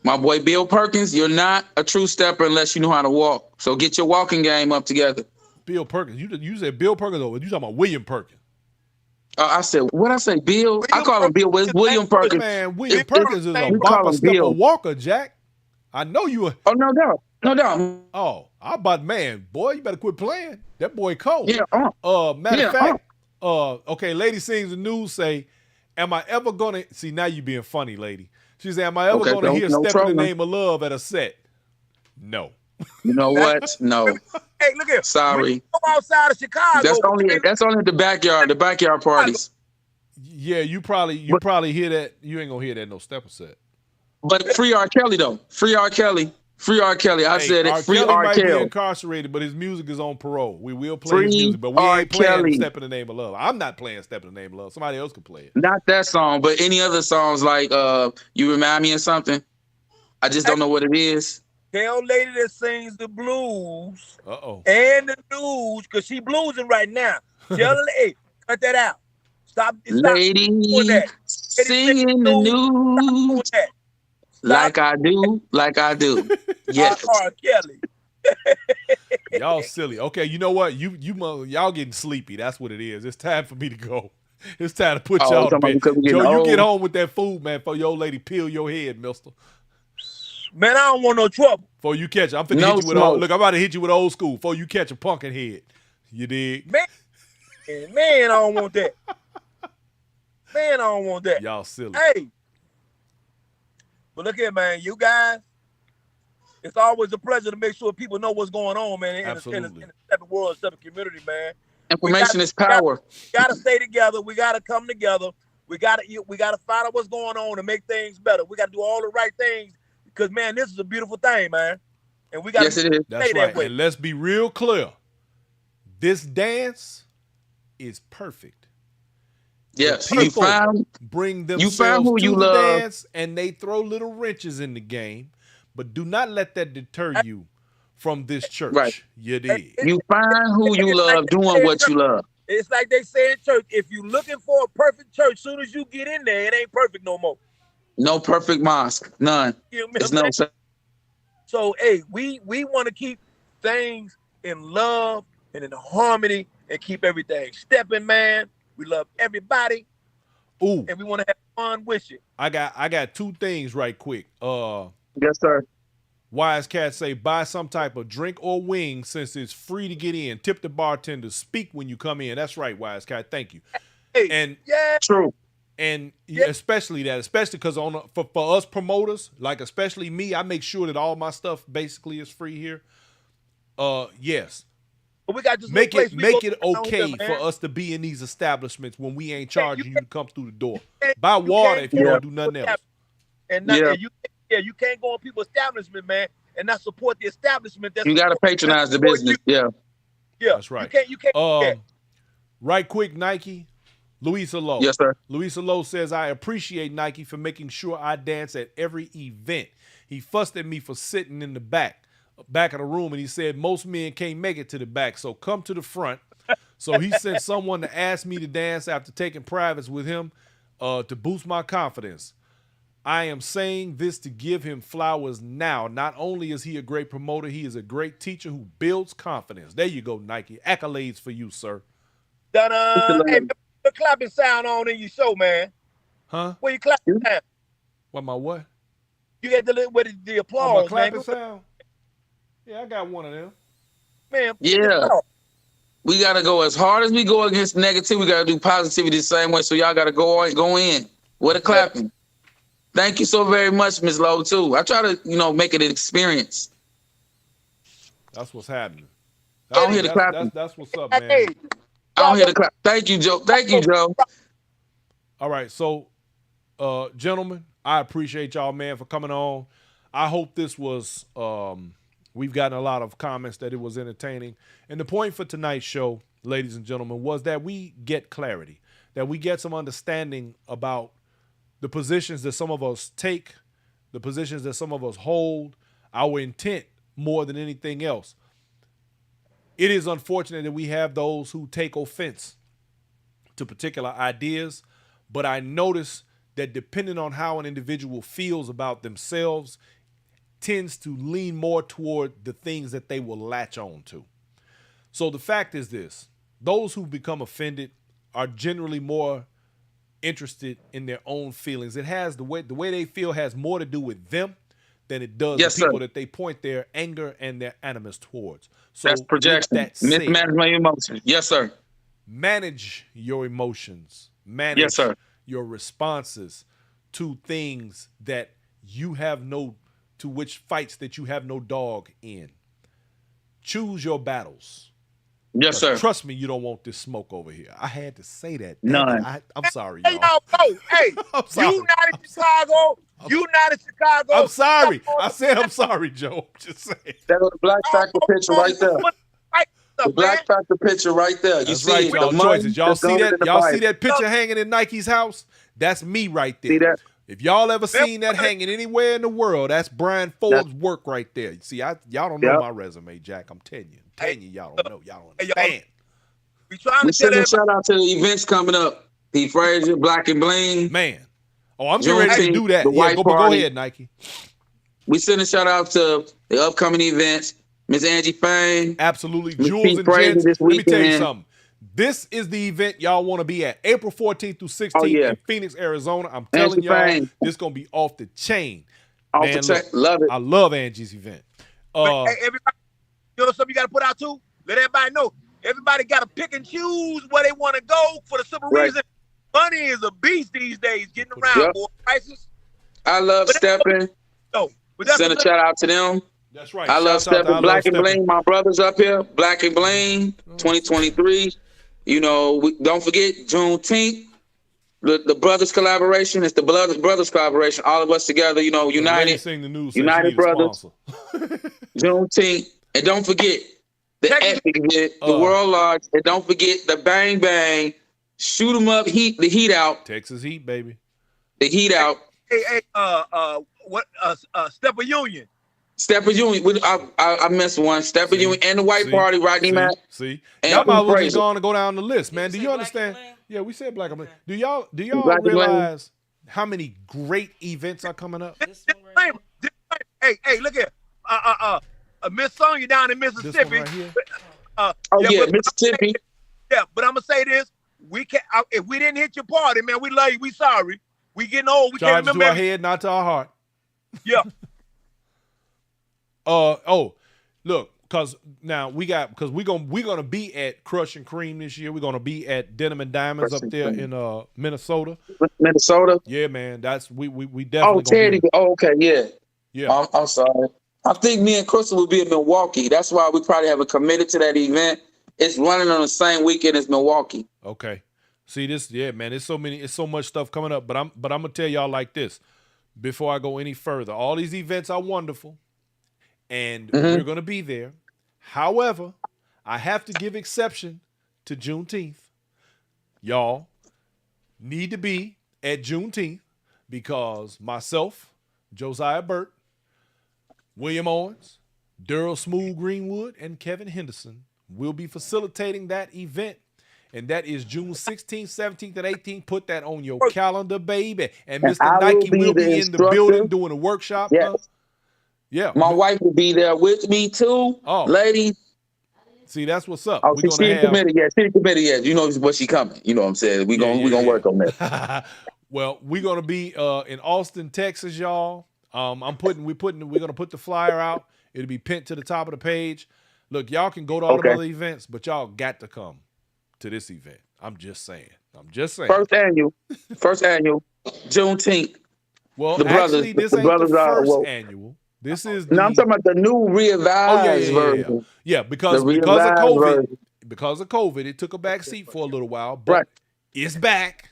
My boy Bill Perkins, you're not a true stepper unless you know how to walk. So get your walking game up together. Bill Perkins. You said Bill Perkins, or you talking about William Perkins? I said, what I say, Bill? I William call him Bill. Perkins is William Perkins. Man, William It's Perkins is a name. We call bumper him stepper Bill. walker, Jack. I know you were. Oh, no doubt. No doubt. Oh, I about, man, boy, you better quit playing. That boy cold. Yeah. Matter of fact, okay, lady sings the news say, am I ever gonna see, now you being funny, lady. She said, am I ever gonna hear no Step trouble. in the Name of Love at a set? No. You know what? No. Hey, look here. Sorry. Come outside of Chicago. That's only the backyard parties. Yeah, you probably hear that. You ain't gonna hear that in no stepper set. But free R. Kelly though. Free R. Kelly. Free R. Kelly. I said it. Free R. might be Kelly. incarcerated, but his music is on parole. We will play his Free music, but we R. ain't playing Kelly. Step in the Name of Love. I'm not playing Step in the Name of Love. Somebody else could play it. Not that song, but any other songs like You Remind Me of Something. I just don't know what it is. Tell lady that sings the blues Uh-oh. and the news, because she bluesing right now. Tell her, hey, cut that out. Stop Lady doing that. singing the news like I do. Yes. R. Kelly. Y'all silly. Okay, you know what? Y'all getting sleepy. That's what it is. It's time for me to go. It's time to put y'all to bed. Joe, you get home with that food, man, for your old lady peel your head, mister. Man, I don't want no trouble. Before you catch it, I'm finna hit you with look, I'm about to hit you with old school. Before you catch a pumpkin head. You dig? Man, I don't want that. Man, I don't want that. Y'all silly. Hey. But look here, man. You guys, it's always a pleasure to make sure people know what's going on, man, in the Steppin world, Steppin community, man. Information is power. We gotta stay together. We gotta come together. We gotta find out what's going on and make things better. We gotta do all the right things because, man, this is a beautiful thing, man. And we gotta yes, it is. That's right. That way. And let's be real clear. This dance is perfect. Yes, people bring themselves to the dance and they throw little wrenches in the game, but do not let that deter you from this church. Right. You dig? You find who you love doing what you love. It's like they say in church, if you're looking for a perfect church, soon as you get in there, it ain't perfect no more. No perfect mosque. None. There's no. So, hey, we want to keep things in love and in harmony and keep everything stepping, man. We love everybody. Ooh. And we want to have fun with you. I got two things right quick. Yes, sir. Wise Cat say, buy some type of drink or wing since it's free to get in. Tip the bartender. Speak when you come in. That's right, Wise Cat. Thank you. Hey, and yeah, true. And especially because for us promoters, like especially me, I make sure that all my stuff basically is free here. Yes. But we got this make it okay for us to be in these establishments when we ain't charging you to come through the door. Buy water if you don't do nothing else. And you can't go on people's establishment, man, and not support the establishment. You got to patronize the business. Yeah, that's right. You can't. Right quick, Nike. Louisa Lowe. Yes, sir. Louisa Lowe says, I appreciate Nike for making sure I dance at every event. He fussed at me for sitting in the back of the room, and he said most men can't make it to the back, so come to the front. So he sent someone to ask me to dance after taking privates with him to boost my confidence. I am saying this to give him flowers now. Not only is he a great promoter, he is a great teacher who builds confidence. There you go, Nike. Accolades for you, sir. Hey, the clapping sound on in your show, man. Huh? Where you clapping sound? What, my what? You get the applause, my clapping man. sound? Yeah, I got one of them. Man, yeah. We got to go as hard as we go against negativity. We got to do positivity the same way. So y'all got to go in. What a clapping. Thank you so very much, Ms. Lowe, too. I try to, make it an experience. That's what's happening. I don't hear the clapping. That's what's up, man. Hey, I don't hear the clap. Thank you, Joe. Thank you, Joe. All right, so, gentlemen, I appreciate y'all, man, for coming on. I hope this was, we've gotten a lot of comments that it was entertaining. And the point for tonight's show, ladies and gentlemen, was that we get clarity, that we get some understanding about the positions that some of us take, the positions that some of us hold, our intent more than anything else. It is unfortunate that we have those who take offense to particular ideas, but I notice that depending on how an individual feels about themselves, tends to lean more toward the things that they will latch on to. So the fact is this: those who become offended are generally more interested in their own feelings. It has the way they feel has more to do with them than it does Yes, the people sir. that they point their anger and their animus towards. So That's with projection. that said, Mismanage my emotions. Yes, sir. manage your emotions, manage Yes, sir. your responses to things that you have to which fights that you have no dog in. Choose your battles. Yes, sir. Trust me, you don't want this smoke over here. I had to say that. None. I'm sorry, Hey, y'all. y'all, bro. Hey, I'm sorry. you not in Chicago. You not in Chicago. I'm sorry. I said I'm sorry, Joe. I'm just saying. That was the Black Factor picture right there. The Black man. Factor picture right there. You That's see right, it, y'all. the money, Choices. Y'all the see guns, that? and the Y'all see Bible. that picture hanging in Nike's house? That's me right there. See that? If y'all ever seen that hanging anywhere in the world, that's Brian Ford's work right there. You see, y'all don't know Yep. my resume, Jack. I'm telling you. Y'all don't know. Y'all don't Hey, y'all. understand. We trying We to tell send a everybody. shout out to the events coming up. P. Frazier, Black and Bling. Man. Oh, I'm getting ready to do that. The Yeah, white go party. ahead, Nike. We send a shout out to the upcoming events. Miss Angie Fane. Absolutely. Miss Jules Pete and Frazier gents, this let me tell you weekend. something. This is the event y'all want to be at. April 14th through 16th Oh, yeah. in Phoenix, Arizona. I'm telling Angie y'all, Fane. this going to be off the chain. Off Man, the check. look, Love it. I love Angie's event. But, hey, everybody, you know something you got to put out too? Let everybody know. Everybody got to pick and choose where they want to go for the simple Right. reason. Money is a beast these days, getting around, Yep. boy. Prices. I love Steppin. No, but that's Send a shout out to them. That's right. I love Shouts out to Steppin. I Black Love and Steppin. Bling, my brothers up here. Black and Bling, 2023. You know, don't forget Juneteenth. The brothers collaboration. It's the brothers collaboration. All of us together. You know, The lady united. sing the news said she United need a brothers. sponsor. Juneteenth. And don't forget the epic event, the World Lodge. And don't forget the Bang Bang. Shoot 'em up, the heat out. Texas Heat, baby. The heat out. Hey, Step of Union. Stepper Union. I missed one. Stepper Union and the White Party, Rodney Mack. See, and y'all might as well Frazier. just go on and go down the list, man. Do say you Black understand? and Bling? Yeah, we said Black and Bling. Do y'all Black and Bling. realize how many great events are coming up? This one right here. Hey, look here. Miss Sonya down in This Mississippi. one right here. Yeah, Mississippi. Yeah, but I'm gonna say this: we can if we didn't hit your party, man, we love you. We sorry. We getting old. We can't Charge to remember. our head, not to our heart. Yeah. Look, because we're gonna be at Crush and Cream this year. We're gonna be at Denim and Diamonds Crush up and there Cream. in Minnesota. Minnesota. Yeah, man. That's we Oh, definitely Teddy. gonna Oh, okay, yeah. yeah. I'm sorry. I think me and Crystal will be in Milwaukee. That's why we probably haven't committed to that event. It's running on the same weekend as Milwaukee. Okay. See this, yeah, man. It's so much stuff coming up. But I'm gonna tell y'all like this before I go any further. All these events are wonderful, and we're gonna be there. However, I have to give exception to Juneteenth. Y'all need to be at Juneteenth because myself, Josiah Burt, William Owens, Daryl Smooth Greenwood, and Kevin Henderson will be facilitating that event. And that is June 16th, 17th, and 18th. Put that on your calendar, baby. And Mr. I will Nike be will the be in the instructor. building doing a workshop. Yes. Huh? Yeah. My wife will be there with me too. Oh. Ladies. See, that's what's up. Oh, We're she gonna ain't have committed yet. She ain't committed yet. You know what she coming. You know what I'm saying? We're gonna work on that. Well, we're gonna be in Austin, Texas, y'all. We're gonna put the flyer out. It'll be pinned to the top of the page. Look, y'all can go to all the other events, but y'all got to come to this event. I'm just saying. First annual, Juneteenth. Well, the actually, brothers, this ain't the first annual. This is No, I'm talking about the new revised version. Yeah, because of revised COVID. version. Because of COVID, it took a back seat for a little while, but it's back.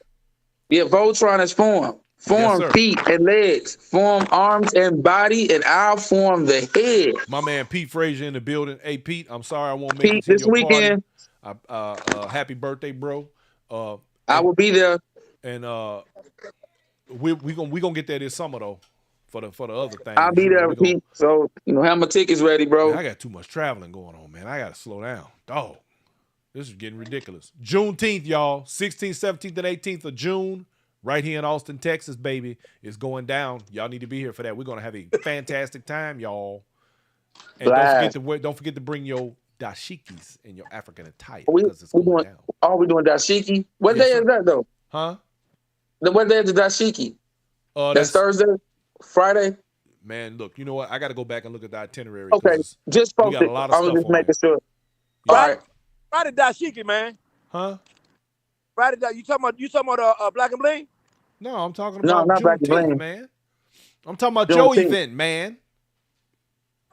Yeah, Voltron is formed. Form feet and legs. Form arms and body, and I'll form the head. My man Pete Frazier in the building. Hey, Pete, I'm sorry I won't make Pete, it to this your weekend, party. Happy birthday, bro. I will be there. And we gonna get there this summer though. For the other thing. I'll be there, Pete. So, have my tickets ready, bro. Man, I got too much traveling going on, man. I gotta slow down. Dog. This is getting ridiculous. Juneteenth, y'all. 16th, 17th, and 18th of June. Right here in Austin, Texas, baby. It's going down. Y'all need to be here for that. We're gonna have a fantastic time, y'all. And don't forget to bring your dashikis in your African attire We because it's going doing. down. Oh, we doing dashiki. What Yes, day sir. is that though? Huh? What day is the dashiki? That's That's Thursday, Friday. man. Look, you know what? I got to go back and look at the itinerary Okay, because just we post got a it. lot of I was stuff just on making there. sure. Yeah. All right. Friday dashiki, man. Huh? Friday you talking about Black and Bling? No, I'm talking No, about not Black and Juneteenth, Bling. man. I'm talking about Joe Juneteenth. event, man.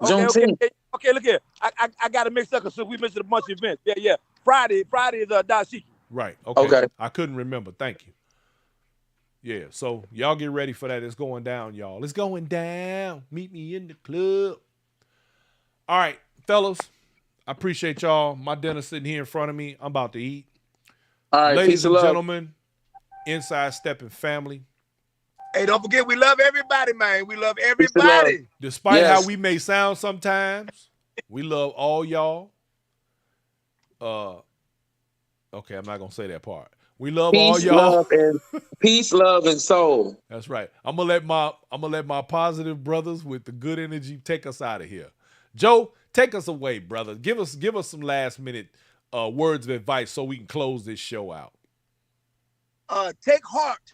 Juneteenth. Okay, look here. I got to mix up because we missed a bunch of events. Yeah. Friday is dashiki. Right. Okay. Okay. I couldn't remember. Thank you. Yeah. So y'all get ready for that. It's going down, y'all. It's going down. Meet me in the club. All right, fellas. I appreciate y'all. My dinner's sitting here in front of me. I'm about to eat. All right. Ladies Peace and and love. gentlemen, Inside Steppin family. Hey, don't forget we love everybody, man. We love Peace and love. everybody. Despite Yes. how we may sound sometimes, we love all y'all. Okay, I'm not gonna say that part. We love all Peace, y'all. love, and peace, love, and soul. That's right. I'm gonna let my positive brothers with the good energy take us out of here. Joe, take us away, brother. Give us some last minute words of advice so we can close this show out. Take heart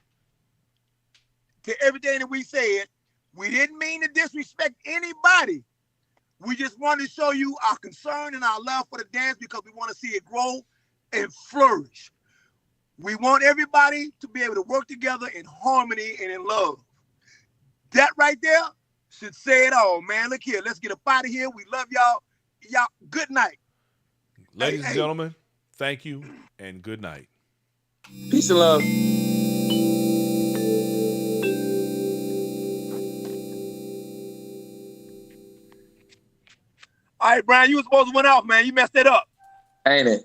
to everything that we said. We didn't mean to disrespect anybody. We just want to show you our concern and our love for the dance because we want to see it grow and flourish. We want everybody to be able to work together in harmony and in love. That right there should say it all, man. Look here. Let's get up out of here. We love y'all. Y'all, good night. Ladies and gentlemen, thank you and good night. Peace and love. All right, Brian, you were supposed to win off, man. You messed it up. Ain't it?